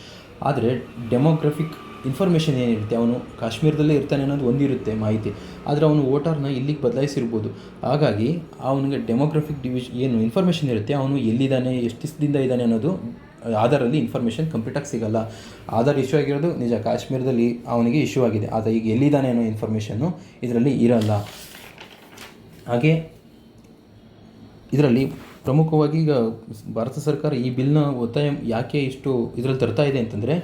ಆದರೆ ಡೆಮೋಗ್ರಫಿಕ್ ಇನ್ಫಾರ್ಮೇಷನ್ ಏನಿರುತ್ತೆ, ಅವನು ಕಾಶ್ಮೀರದಲ್ಲೇ ಇರ್ತಾನೆ ಅನ್ನೋದು ಒಂದಿರುತ್ತೆ ಮಾಹಿತಿ, ಆದರೆ ಅವನು ವೋಟರ್ನ ಇಲ್ಲಿಗೆ ಬದಲಾಯಿಸಿರ್ಬೋದು. ಹಾಗಾಗಿ ಅವನಿಗೆ ಡೆಮೋಗ್ರಫಿಕ್ ಏನು ಇನ್ಫಾರ್ಮೇಷನ್ ಇರುತ್ತೆ, ಅವನು ಎಲ್ಲಿದ್ದಾನೆ, ಎಷ್ಟು ದಿವಸದಿಂದ ಇದ್ದಾನೆ ಅನ್ನೋದು ಆಧಾರಲ್ಲಿ ಇನ್ಫಾರ್ಮೇಷನ್ ಕಂಪ್ಲೀಟಾಗಿ ಸಿಗೋಲ್ಲ. ಆಧಾರ್ ಇಶ್ಯೂ ಆಗಿರೋದು ನಿಜ, ಕಾಶ್ಮೀರದಲ್ಲಿ ಅವನಿಗೆ ಇಶ್ಯೂ ಆಗಿದೆ, ಆದರೆ ಈಗ ಎಲ್ಲಿದ್ದಾನೆ ಅನ್ನೋ ಇನ್ಫಾರ್ಮೇಷನ್ನು ಇದರಲ್ಲಿ ಇರಲ್ಲ. ಹಾಗೆ ಇದರಲ್ಲಿ ಪ್ರಮುಖವಾಗಿ ಈಗ ಭಾರತ ಸರ್ಕಾರ ಈ ಬಿಲ್ನ ಒತ್ತಾಯ ಯಾಕೆ ಇಷ್ಟು ಇದರಲ್ಲಿ ತರ್ತಾ ಇದೆ ಅಂತಂದರೆ,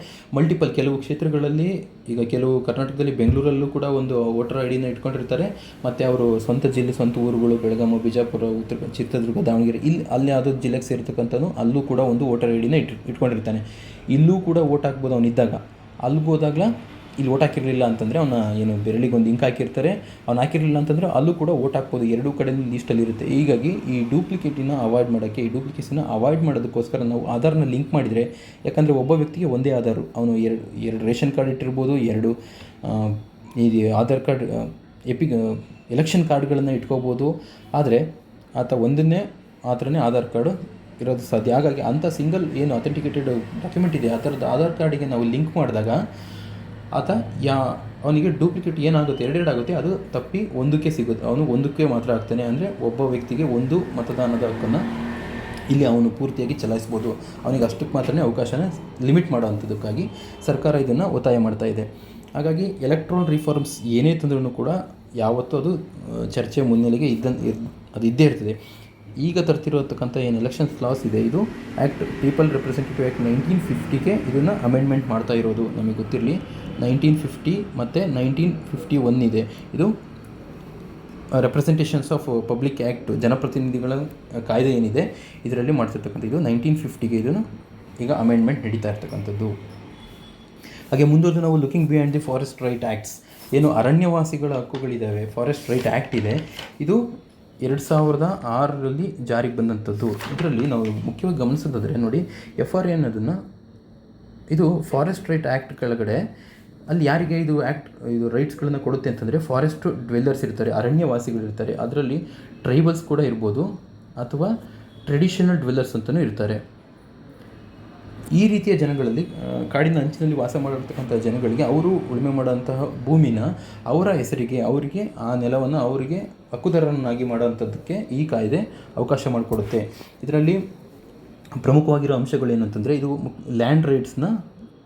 ಕೆಲವು ಕ್ಷೇತ್ರಗಳಲ್ಲಿ ಈಗ ಕೆಲವು ಕರ್ನಾಟಕದಲ್ಲಿ ಬೆಂಗಳೂರಲ್ಲೂ ಕೂಡ ಒಂದು ವೋಟರ್ ಐ ಡಿನ ಇಟ್ಕೊಂಡಿರ್ತಾರೆ. ಮತ್ತು ಅವರು ಸ್ವಂತ ಜಿಲ್ಲೆ, ಸ್ವಂತ ಊರುಗಳು ಬೆಳಗಾವಿ, ಬಿಜಾಪುರ, ಚಿತ್ರದುರ್ಗ, ದಾವಣಗೆರೆ, ಅಲ್ಲಿ ಯಾವುದೋ ಜಿಲ್ಲೆಗೆ ಸೇರ್ತಕ್ಕಂಥದ್ದು ಅಲ್ಲೂ ಕೂಡ ಒಂದು ವೋಟರ್ ಐ ಡಿನ ಇಟ್ಕೊಂಡಿರ್ತಾನೆ. ಇಲ್ಲೂ ಕೂಡ ವೋಟ್ ಹಾಕ್ಬೋದು ಅವನಿದ್ದಾಗ. ಅಲ್ಲಿಗೆ ಹೋದಾಗಲ ಇಲ್ಲಿ ವೋಟ್ ಹಾಕಿರಲಿಲ್ಲ ಅಂತಂದರೆ ಅವನ ಏನು ಬೆರಳಿಗೆ ಒಂದು ಇಂಕ್ ಹಾಕಿರ್ತಾರೆ, ಅವ್ನು ಹಾಕಿರಲಿಲ್ಲ ಅಂತಂದರೆ ಅಲ್ಲೂ ಕೂಡ ವೋಟ್ ಹಾಕ್ಬೋದು. 2 ಕಡೆ ಲೀಸ್ಟಲ್ಲಿರುತ್ತೆ. ಹೀಗಾಗಿ ಈ ಡೂಪ್ಲಿಕೇಟಿನ ಅವಾಯ್ಡ್ ಮಾಡೋಕ್ಕೆ, ಈ ಡೂಪ್ಲಿಕೇಷನ್ನ ಅವಾಯ್ಡ್ ಮಾಡೋದಕ್ಕೋಸ್ಕರ ನಾವು ಆಧಾರ್ನ ಲಿಂಕ್ ಮಾಡಿದರೆ, ಯಾಕಂದರೆ ಒಬ್ಬ ವ್ಯಕ್ತಿಗೆ ಒಂದೇ ಆಧಾರು, ಅವನು ಎರಡು ರೇಷನ್ ಕಾರ್ಡ್ ಇಟ್ಟಿರ್ಬೋದು, 2 ಈ ಆಧಾರ್ ಕಾರ್ಡ್ ಎಲೆಕ್ಷನ್ ಕಾರ್ಡ್ಗಳನ್ನು ಇಟ್ಕೋಬೋದು. ಆದರೆ ಆತ ಆತನೇ ಆಧಾರ್ ಕಾರ್ಡು ಇರೋದು ಸಾಧ್ಯ. ಹಾಗಾಗಿ ಅಂಥ ಸಿಂಗಲ್ ಏನು ಅಥೆಂಟಿಕೇಟೆಡ್ ಡಾಕ್ಯುಮೆಂಟ್ ಇದೆ, ಆ ಥರದ್ದು ಆಧಾರ್ ಕಾರ್ಡಿಗೆ ನಾವು ಲಿಂಕ್ ಮಾಡಿದಾಗ ಅವನಿಗೆ ಡೂಪ್ಲಿಕೇಟ್ ಏನಾಗುತ್ತೆ, 2 ಆಗುತ್ತೆ, ಅದು ತಪ್ಪಿ ಒಂದಕ್ಕೆ ಸಿಗುತ್ತೆ. ಅವನು ಒಂದಕ್ಕೆ ಮಾತ್ರ ಆಗ್ತಾನೆ. ಅಂದರೆ ಒಬ್ಬ ವ್ಯಕ್ತಿಗೆ ಒಂದು ಮತದಾನದ ಹಕ್ಕನ್ನು ಇಲ್ಲಿ ಅವನು ಪೂರ್ತಿಯಾಗಿ ಚಲಾಯಿಸ್ಬೋದು. ಅವನಿಗೆ ಅಷ್ಟಕ್ಕೆ ಮಾತ್ರನೇ ಅವಕಾಶನ ಲಿಮಿಟ್ ಮಾಡೋವಂಥದ್ದಕ್ಕಾಗಿ ಸರ್ಕಾರ ಇದನ್ನು ಒತ್ತಾಯ ಮಾಡ್ತಾ ಇದೆ. ಹಾಗಾಗಿ ಎಲೆಕ್ಟ್ರಾಲ್ ರಿಫಾರ್ಮ್ಸ್ ಏನೇ ತಂದ್ರೂ ಕೂಡ ಯಾವತ್ತೂ ಅದು ಚರ್ಚೆ ಮುನ್ನೆಲೆಗೆ ಅದು ಇದ್ದೇ ಇರ್ತದೆ. ಈಗ ತರ್ತಿರತಕ್ಕಂಥ ಏನು ಎಲೆಕ್ಷನ್ಸ್ ಲಾಸ್ ಇದೆ, ಇದು ಪೀಪಲ್ ರೆಪ್ರೆಸೆಂಟೇಟಿವ್ ಆ್ಯಕ್ಟ್ 1950ಗೆ ಇದನ್ನು ಅಮೆಂಡ್ಮೆಂಟ್ ಮಾಡ್ತಾ ಇರೋದು. ನಮಗೆ ಗೊತ್ತಿರಲಿ, 1950 ಮತ್ತು 1951 ಇದೆ. ಇದು ರೆಪ್ರೆಸೆಂಟೇಷನ್ಸ್ ಆಫ್ ಪಬ್ಲಿಕ್ ಆ್ಯಕ್ಟ್, ಜನಪ್ರತಿನಿಧಿಗಳ ಕಾಯ್ದೆ ಏನಿದೆ ಇದರಲ್ಲಿ ಮಾಡ್ತಿರ್ತಕ್ಕಂಥ ಇದು 1950ಗೆ ಇದನ್ನು ಈಗ ಅಮೆಂಡ್ಮೆಂಟ್ ನಡೀತಾ ಇರ್ತಕ್ಕಂಥದ್ದು. ಹಾಗೆ ಮುಂದೊಂದು ನಾವು looking behind the forest right acts, ಏನು ಅರಣ್ಯವಾಸಿಗಳ ಹಕ್ಕುಗಳಿದ್ದಾವೆ, ಫಾರೆಸ್ಟ್ ರೈಟ್ ಆ್ಯಕ್ಟ್ ಇದೆ, ಇದು 2006ರಲ್ಲಿ ಜಾರಿಗೆ ಬಂದಂಥದ್ದು. ಇದರಲ್ಲಿ ನಾವು ಮುಖ್ಯವಾಗಿ ಗಮನಿಸೋದಾದರೆ ನೋಡಿ, FRA ಅನ್ನೋದನ್ನು ಇದು ಫಾರೆಸ್ಟ್ ರೈಟ್ ಆ್ಯಕ್ಟ್ ಕೆಳಗಡೆ ಅಲ್ಲಿ ಯಾರಿಗೆ ಇದು ರೈಟ್ಸ್ಗಳನ್ನು ಕೊಡುತ್ತೆ ಅಂತಂದರೆ, ಫಾರೆಸ್ಟ್ ಡ್ವೆಲ್ಲರ್ಸ್ ಇರ್ತಾರೆ, ಅರಣ್ಯವಾಸಿಗಳಿರ್ತಾರೆ, ಅದರಲ್ಲಿ ಟ್ರೈಬಲ್ಸ್ ಕೂಡ ಇರ್ಬೋದು ಅಥವಾ ಟ್ರೆಡಿಷನಲ್ ಡ್ವೆಲ್ಲರ್ಸ್ ಅಂತಲೂ ಇರ್ತಾರೆ. ಈ ರೀತಿಯ ಜನಗಳಲ್ಲಿ, ಕಾಡಿನ ಅಂಚಿನಲ್ಲಿ ವಾಸ ಮಾಡಿರ್ತಕ್ಕಂಥ ಜನಗಳಿಗೆ ಅವರು ಉಳುಮೆ ಮಾಡೋಂತಹ ಭೂಮಿನ ಅವರ ಹೆಸರಿಗೆ, ಅವರಿಗೆ ಆ ನೆಲವನ್ನು ಅವರಿಗೆ ಹಕ್ಕುದಾರರನ್ನಾಗಿ ಮಾಡೋವಂಥದ್ದಕ್ಕೆ ಈ ಕಾಯ್ದೆ ಅವಕಾಶ ಮಾಡಿಕೊಡುತ್ತೆ. ಇದರಲ್ಲಿ ಪ್ರಮುಖವಾಗಿರೋ ಅಂಶಗಳೇನು ಅಂತಂದರೆ, ಇದು ಲ್ಯಾಂಡ್ ರೈಟ್ಸ್ನ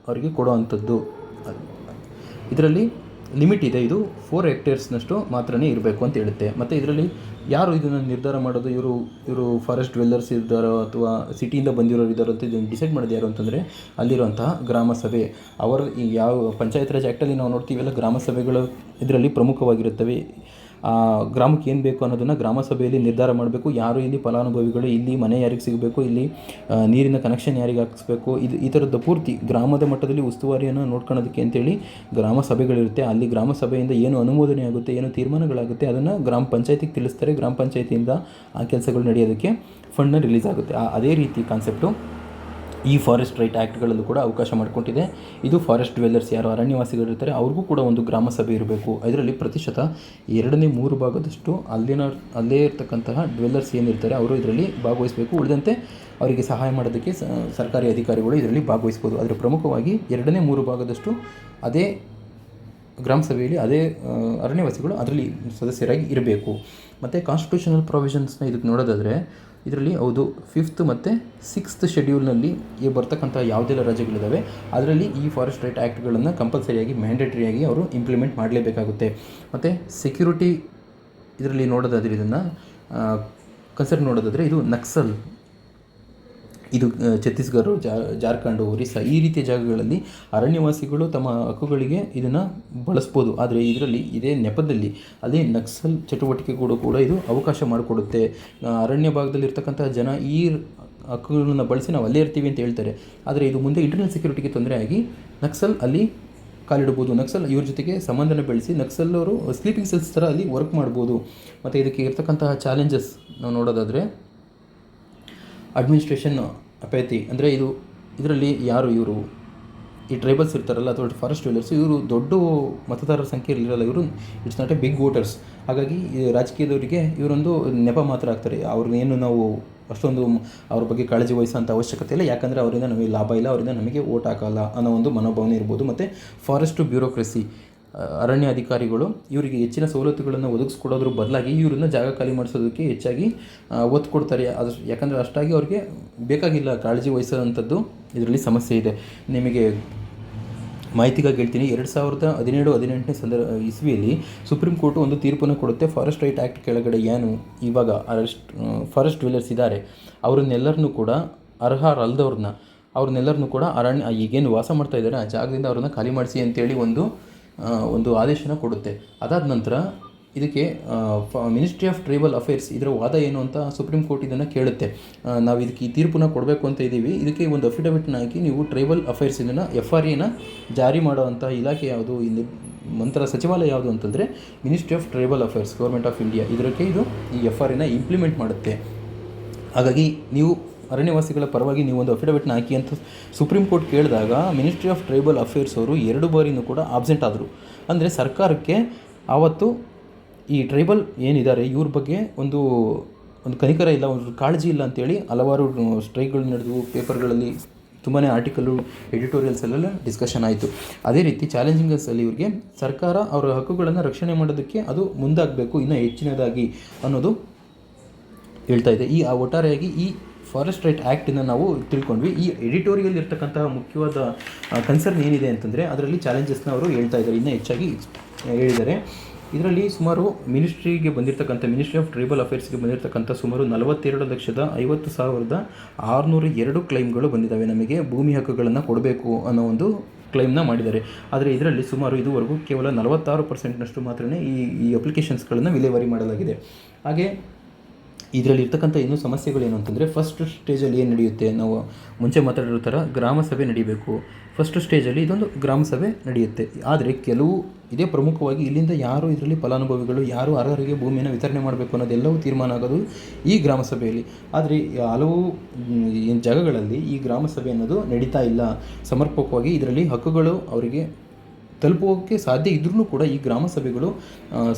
ಅವರಿಗೆ ಕೊಡುವಂಥದ್ದು. ಇದರಲ್ಲಿ ಲಿಮಿಟ್ ಇದೆ, ಇದು 4 ಹೆಕ್ಟೇರ್ಸ್ನಷ್ಟು ಮಾತ್ರನೇ ಇರಬೇಕು ಅಂತ ಹೇಳುತ್ತೆ. ಮತ್ತು ಇದರಲ್ಲಿ ಯಾರು ಇದನ್ನು ನಿರ್ಧಾರ ಮಾಡೋದು, ಇವರು ಫಾರೆಸ್ಟ್ ಡ್ವೆಲ್ಲರ್ಸ್ ಇದ್ದಾರೋ ಅಥವಾ ಸಿಟಿಯಿಂದ ಬಂದಿರೋರು ಇದ್ದಾರೋ ಅಂತ ಇದನ್ನು ಡಿಸೈಡ್ ಮಾಡೋದು ಯಾರು ಅಂತಂದರೆ, ಅಲ್ಲಿರುವಂತಹ ಗ್ರಾಮ ಸಭೆ. ಈ ಯಾವ ಪಂಚಾಯತ್ ರಾಜ್ ಆ್ಯಕ್ಟಲ್ಲಿ ನಾವು ನೋಡ್ತೀವಲ್ಲ, ಗ್ರಾಮ ಸಭೆಗಳು ಇದರಲ್ಲಿ ಪ್ರಮುಖವಾಗಿರುತ್ತವೆ. ಗ್ರಾಮಕ್ಕೆ ಏನು ಬೇಕು ಅನ್ನೋದನ್ನು ಗ್ರಾಮ ಸಭೆಯಲ್ಲಿ ನಿರ್ಧಾರ ಮಾಡಬೇಕು. ಯಾರು ಇಲ್ಲಿ ಫಲಾನುಭವಿಗಳು, ಇಲ್ಲಿ ಮನೆ ಯಾರಿಗೆ ಸಿಗಬೇಕು, ಇಲ್ಲಿ ನೀರಿನ ಕನೆಕ್ಷನ್ ಯಾರಿಗೆ ಹಾಕಿಸ್ಬೇಕು, ಈ ಥರದ್ದು ಪೂರ್ತಿ ಗ್ರಾಮದ ಮಟ್ಟದಲ್ಲಿ ಉಸ್ತುವಾರಿಯನ್ನು ನೋಡ್ಕೊಳ್ಳೋದಕ್ಕೆ ಅಂತೇಳಿ ಗ್ರಾಮ ಸಭೆಗಳಿರುತ್ತೆ. ಅಲ್ಲಿ ಗ್ರಾಮ ಸಭೆಯಿಂದ ಏನು ಅನುಮೋದನೆ ಆಗುತ್ತೆ, ಏನು ತೀರ್ಮಾನಗಳಾಗುತ್ತೆ, ಅದನ್ನು ಗ್ರಾಮ ಪಂಚಾಯತಿಗೆ ತಿಳಿಸ್ತಾರೆ. ಗ್ರಾಮ ಪಂಚಾಯತಿಯಿಂದ ಆ ಕೆಲಸಗಳು ನಡೆಯೋದಕ್ಕೆ ಫಂಡ್ನ ರಿಲೀಸ್ ಆಗುತ್ತೆ. ಅದೇ ರೀತಿ ಕಾನ್ಸೆಪ್ಟು ಈ ಫಾರೆಸ್ಟ್ ರೈಟ್ ಆ್ಯಕ್ಟ್ಗಳಲ್ಲೂ ಕೂಡ ಅವಕಾಶ ಮಾಡಿಕೊಟ್ಟಿದೆ. ಇದು ಫಾರೆಸ್ಟ್ ಡ್ವೆಲ್ಲರ್ಸ್ ಯಾರು ಅರಣ್ಯವಾಸಿಗಳಿರ್ತಾರೆ ಅವ್ರಿಗೂ ಕೂಡ ಒಂದು ಗ್ರಾಮ ಸಭೆ ಇರಬೇಕು. ಇದರಲ್ಲಿ ಪ್ರತಿಶತ 2/3 ಅಲ್ಲೇ ಇರ್ತಕ್ಕಂತಹ ಡ್ವೆಲ್ಲರ್ಸ್ ಏನಿರ್ತಾರೆ ಅವರು ಇದರಲ್ಲಿ ಭಾಗವಹಿಸಬೇಕು. ಉಳಿದಂತೆ ಅವರಿಗೆ ಸಹಾಯ ಮಾಡೋದಕ್ಕೆ ಸರ್ಕಾರಿ ಅಧಿಕಾರಿಗಳು ಇದರಲ್ಲಿ ಭಾಗವಹಿಸ್ಬೋದು. ಆದರೆ ಪ್ರಮುಖವಾಗಿ 2/3 ಅದೇ ಗ್ರಾಮ ಸಭೆಯಲ್ಲಿ ಅದೇ ಅರಣ್ಯವಾಸಿಗಳು ಅದರಲ್ಲಿ ಸದಸ್ಯರಾಗಿ ಇರಬೇಕು. ಮತ್ತು ಕಾನ್ಸ್ಟಿಟ್ಯೂಷನಲ್ ಪ್ರೊವಿಷನ್ಸ್ನ ಇದಕ್ಕೆ ನೋಡೋದಾದರೆ, ಇದರಲ್ಲಿ ಹೌದು 5th ಮತ್ತು 6th ಶೆಡ್ಯೂಲ್ನಲ್ಲಿ ಬರ್ತಕ್ಕಂಥ ಯಾವುದೆಲ್ಲ ರಜೆಗಳಿದ್ದಾವೆ ಅದರಲ್ಲಿ ಈ ಫಾರೆಸ್ಟ್ ರೈಟ್ ಆ್ಯಕ್ಟ್ಗಳನ್ನು ಕಂಪಲ್ಸರಿಯಾಗಿ ಮ್ಯಾಂಡೇಟ್ರಿಯಾಗಿ ಅವರು ಇಂಪ್ಲಿಮೆಂಟ್ ಮಾಡಲೇಬೇಕಾಗುತ್ತೆ. ಮತ್ತು ಸೆಕ್ಯೂರಿಟಿ ಇದರಲ್ಲಿ ನೋಡೋದಾದರೆ ಇದನ್ನು ಕನ್ಸರ್ನ್ ನೋಡೋದಾದರೆ ಇದು ನಕ್ಸಲ್, ಇದು ಛತ್ತೀಸ್ಗಢ, ಜಾರ್ಖಂಡ್, ಒರಿಸ್ಸಾ ಈ ರೀತಿಯ ಜಾಗಗಳಲ್ಲಿ ಅರಣ್ಯವಾಸಿಗಳು ತಮ್ಮ ಹಕ್ಕುಗಳಿಗೆ ಇದನ್ನು ಬಳಸ್ಬೋದು. ಆದರೆ ಇದರಲ್ಲಿ ಇದೇ ನೆಪದಲ್ಲಿ ಅಲ್ಲಿ ನಕ್ಸಲ್ ಚಟುವಟಿಕೆಗಳು ಕೂಡ ಇದು ಅವಕಾಶ ಮಾಡಿಕೊಡುತ್ತೆ. ಅರಣ್ಯ ಭಾಗದಲ್ಲಿ ಇರ್ತಕ್ಕಂಥ ಜನ ಈ ಹಕ್ಕುಗಳನ್ನು ಬಳಸಿ ನಾವು ಅಲ್ಲೇ ಇರ್ತೀವಿ ಅಂತ ಹೇಳ್ತಾರೆ. ಆದರೆ ಇದು ಮುಂದೆ ಇಂಟರ್ನಲ್ ಸೆಕ್ಯೂರಿಟಿಗೆ ತೊಂದರೆ ಆಗಿ ನಕ್ಸಲ್ ಅಲ್ಲಿ ಕಾಲಿಡ್ಬೋದು. ನಕ್ಸಲ್ ಇವ್ರ ಜೊತೆಗೆ ಸಂಬಂಧನ ಬೆಳೆಸಿ ನಕ್ಸಲ್ ಅವರು ಸ್ಲೀಪಿಂಗ್ ಸೆಲ್ಸ್ ಥರ ಅಲ್ಲಿ ವರ್ಕ್ ಮಾಡ್ಬೋದು. ಮತ್ತು ಇದಕ್ಕೆ ಇರ್ತಕ್ಕಂತಹ ಚಾಲೆಂಜಸ್ ನಾವು ನೋಡೋದಾದರೆ ಅಡ್ಮಿನಿಸ್ಟ್ರೇಷನ್ ಅಪೇತಿ, ಅಂದರೆ ಇದರಲ್ಲಿ ಯಾರು ಇವರು ಈ ಟ್ರೈಬಲ್ಸ್ ಇರ್ತಾರಲ್ಲ ಅಥವಾ ಫಾರೆಸ್ಟ್ ಡ್ವೆಲ್ಲರ್ಸ್, ಇವರು ದೊಡ್ಡ ಮತದಾರರ ಸಂಖ್ಯೆ ಇರಲ್ಲ. ಇವರು it's not a big voters. ಹಾಗಾಗಿ ರಾಜಕೀಯದವರಿಗೆ ಇವರೊಂದು ನೆಪ ಮಾತ್ರ ಆಗ್ತಾರೆ. ಅವ್ರನ್ನೇನು ನಾವು ಅಷ್ಟೊಂದು ಅವ್ರ ಬಗ್ಗೆ ಕಾಳಜಿ ವಹಿಸೋಂಥ ಅವಶ್ಯಕತೆ ಇಲ್ಲ, ಯಾಕಂದರೆ ಅವರಿಂದ ನಮಗೆ ಲಾಭ ಇಲ್ಲ, ಅವರಿಂದ ನಮಗೆ ಓಟ್ ಹಾಕಲ್ಲ ಅನ್ನೋ ಒಂದು ಮನೋಭಾವನೆ ಇರ್ಬೋದು. ಮತ್ತು ಫಾರೆಸ್ಟ್ ಬ್ಯೂರೋಕ್ರಸಿ, ಅರಣ್ಯ ಅಧಿಕಾರಿಗಳು ಇವರಿಗೆ ಹೆಚ್ಚಿನ ಸವಲತ್ತುಗಳನ್ನು ಒದಗಿಸ್ಕೊಡೋದ್ರ ಬದಲಾಗಿ ಇವರನ್ನು ಜಾಗ ಖಾಲಿ ಮಾಡಿಸೋದಕ್ಕೆ ಹೆಚ್ಚಾಗಿ ಒತ್ತು ಕೊಡ್ತಾರೆ. ಅದು ಯಾಕಂದರೆ ಅಷ್ಟಾಗಿ ಅವ್ರಿಗೆ ಬೇಕಾಗಿಲ್ಲ ಕಾಳಜಿ ವಹಿಸೋವಂಥದ್ದು. ಇದರಲ್ಲಿ ಸಮಸ್ಯೆ ಇದೆ. ನಿಮಗೆ ಮಾಹಿತಿಗಾಗಿ ಹೇಳ್ತೀನಿ, 2017-18ನೇ ಇಸ್ವಿಯಲ್ಲಿ ಸುಪ್ರೀಂ ಕೋರ್ಟು ಒಂದು ತೀರ್ಪನ್ನು ಕೊಡುತ್ತೆ. ಫಾರೆಸ್ಟ್ ರೈಟ್ ಆ್ಯಕ್ಟ್ ಕೆಳಗಡೆ ಏನು ಇವಾಗ ಫಾರೆಸ್ಟ್ ಡ್ವೆಲ್ಲರ್ಸ್ ಇದ್ದಾರೆ ಅವ್ರನ್ನೆಲ್ಲರನ್ನೂ ಕೂಡ ಅವ್ರನ್ನೆಲ್ಲರನ್ನೂ ಕೂಡ ಅರಣ್ಯ ಈಗೇನು ವಾಸ ಮಾಡ್ತಾ ಇದ್ದಾರೆ ಆ ಜಾಗದಿಂದ ಅವ್ರನ್ನ ಖಾಲಿ ಮಾಡಿಸಿ ಅಂತೇಳಿ ಒಂದು ಆದೇಶನ ಕೊಡುತ್ತೆ. ಅದಾದ ನಂತರ ಇದಕ್ಕೆ ಮಿನಿಸ್ಟ್ರಿ ಆಫ್ ಟ್ರೈಬಲ್ ಅಫೇರ್ಸ್ ಇದರ ವಾದ ಏನು ಅಂತ ಸುಪ್ರೀಂ ಕೋರ್ಟ್ ಇದನ್ನು ಕೇಳುತ್ತೆ. ನಾವು ಇದಕ್ಕೆ ಈ ತೀರ್ಪನ್ನ ಕೊಡಬೇಕು ಅಂತ ಇದ್ದೀವಿ, ಇದಕ್ಕೆ ಒಂದು ಅಫಿಡವಿಟ್ನ ಹಾಕಿ ನೀವು ಟ್ರೈಬಲ್ ಅಫೇರ್ಸ್ ಇದನ್ನು FRAನ ಜಾರಿ ಮಾಡುವಂಥ ಇಲಾಖೆ ಯಾವುದು, ನಂತರ ಸಚಿವಾಲಯ ಯಾವುದು ಅಂತಂದರೆ ministry of tribal affairs, government of India. ಇದಕ್ಕೆ ಇದು ಈ FRAನ ಇಂಪ್ಲಿಮೆಂಟ್ ಮಾಡುತ್ತೆ. ಹಾಗಾಗಿ ನೀವು ಅರಣ್ಯವಾಸಿಗಳ ಪರವಾಗಿ ನೀವು ಒಂದು ಅಫಿಡವಿಟ್ನ ಹಾಕಿ ಅಂತ ಸುಪ್ರೀಂ ಕೋರ್ಟ್ ಕೇಳಿದಾಗ ಮಿನಿಸ್ಟ್ರಿ ಆಫ್ ಟ್ರೈಬಲ್ ಅಫೇರ್ಸ್ ಅವರು 2 ಬಾರಿನೂ ಕೂಡ ಆಬ್ಸೆಂಟ್ ಆದರು. ಅಂದರೆ ಸರ್ಕಾರಕ್ಕೆ ಆವತ್ತು ಈ ಟ್ರೈಬಲ್ ಏನಿದ್ದಾರೆ ಇವ್ರ ಬಗ್ಗೆ ಒಂದು ಕನಿಕರ ಇಲ್ಲ, ಒಂದು ಕಾಳಜಿ ಇಲ್ಲ ಅಂತೇಳಿ ಹಲವಾರು ಸ್ಟ್ರೈಕ್ಗಳು ನಡೆದವು. ಪೇಪರ್ಗಳಲ್ಲಿ ತುಂಬಾ ಆರ್ಟಿಕಲ್ಲು, ಎಡಿಟೋರಿಯಲ್ಸಲ್ಲೆಲ್ಲ ಡಿಸ್ಕಷನ್ ಆಯಿತು. ಅದೇ ರೀತಿ ಚಾಲೆಂಜಿಂಗಸಲ್ಲಿ ಇವ್ರಿಗೆ ಸರ್ಕಾರ ಅವರ ಹಕ್ಕುಗಳನ್ನು ರಕ್ಷಣೆ ಮಾಡೋದಕ್ಕೆ ಅದು ಮುಂದಾಗಬೇಕು ಇನ್ನೂ ಹೆಚ್ಚಿನದಾಗಿ ಅನ್ನೋದು ಹೇಳ್ತಾ ಇದೆ. ಒಟ್ಟಾರೆಯಾಗಿ ಈ ಫಾರೆಸ್ಟ್ ರೈಟ್ ಆ್ಯಕ್ಟನ್ನು ನಾವು ತಿಳ್ಕೊಂಡ್ವಿ. ಈ ಎಡಿಟೋರಿಯಲ್ ಇರ್ತಕ್ಕಂತಹ ಮುಖ್ಯವಾದ ಕನ್ಸರ್ನ್ ಏನಿದೆ ಅಂತಂದರೆ ಅದರಲ್ಲಿ ಚಾಲೆಂಜಸ್ನ ಅವರು ಹೇಳ್ತಾ ಇದ್ದಾರೆ, ಇನ್ನೂ ಹೆಚ್ಚಾಗಿ ಹೇಳಿದ್ದಾರೆ. ಇದರಲ್ಲಿ ಸುಮಾರು ಮಿನಿಸ್ಟ್ರಿ ಆಫ್ ಟ್ರೈಬಲ್ ಅಫೇರ್ಸ್ಗೆ ಬಂದಿರತಕ್ಕಂಥ ಸುಮಾರು 42,50,602 ಕ್ಲೈಮ್ಗಳು ಬಂದಿದ್ದಾವೆ. ನಮಗೆ ಭೂಮಿ ಹಕ್ಕುಗಳನ್ನು ಕೊಡಬೇಕು ಅನ್ನೋ ಒಂದು ಕ್ಲೈಮ್ನ ಮಾಡಿದ್ದಾರೆ. ಆದರೆ ಇದರಲ್ಲಿ ಸುಮಾರು ಇದುವರೆಗೂ ಕೇವಲ 46% ಮಾತ್ರನೇ ಈ ಅಪ್ಲಿಕೇಶನ್ಸ್ಗಳನ್ನು ವಿಲೇವಾರಿ ಮಾಡಲಾಗಿದೆ. ಹಾಗೆ ಇದರಲ್ಲಿ ಇರ್ತಕ್ಕಂಥ ಇನ್ನೂ ಸಮಸ್ಯೆಗಳೇನು ಅಂತಂದರೆ ಫಸ್ಟ್ ಸ್ಟೇಜಲ್ಲಿ ಏನು ನಡೆಯುತ್ತೆ, ನಾವು ಮುಂಚೆ ಮಾತಾಡಿರೋ ಥರ ಗ್ರಾಮ ಸಭೆ ನಡೀಬೇಕು. ಫಸ್ಟ್ ಸ್ಟೇಜಲ್ಲಿ ಇದೊಂದು ಗ್ರಾಮ ಸಭೆ ನಡೆಯುತ್ತೆ. ಆದರೆ ಇದೇ ಪ್ರಮುಖವಾಗಿ ಇಲ್ಲಿಂದ ಯಾರು ಇದರಲ್ಲಿ ಫಲಾನುಭವಿಗಳು, ಯಾರು ಅರ್ಹರಿಗೆ ಭೂಮಿಯನ್ನು ವಿತರಣೆ ಮಾಡಬೇಕು ಅನ್ನೋದೆಲ್ಲವೂ ತೀರ್ಮಾನ ಆಗೋದು ಈ ಗ್ರಾಮ ಸಭೆಯಲ್ಲಿ. ಆದರೆ ಹಲವು ಜಾಗಗಳಲ್ಲಿ ಈ ಗ್ರಾಮ ಸಭೆ ಅನ್ನೋದು ನಡೀತಾ ಇಲ್ಲ ಸಮರ್ಪಕವಾಗಿ. ಇದರಲ್ಲಿ ಹಕ್ಕುಗಳು ಅವರಿಗೆ ತಲುಪೋಕ್ಕೆ ಸಾಧ್ಯ ಇದ್ರೂ ಕೂಡ ಈ ಗ್ರಾಮ ಸಭೆಗಳು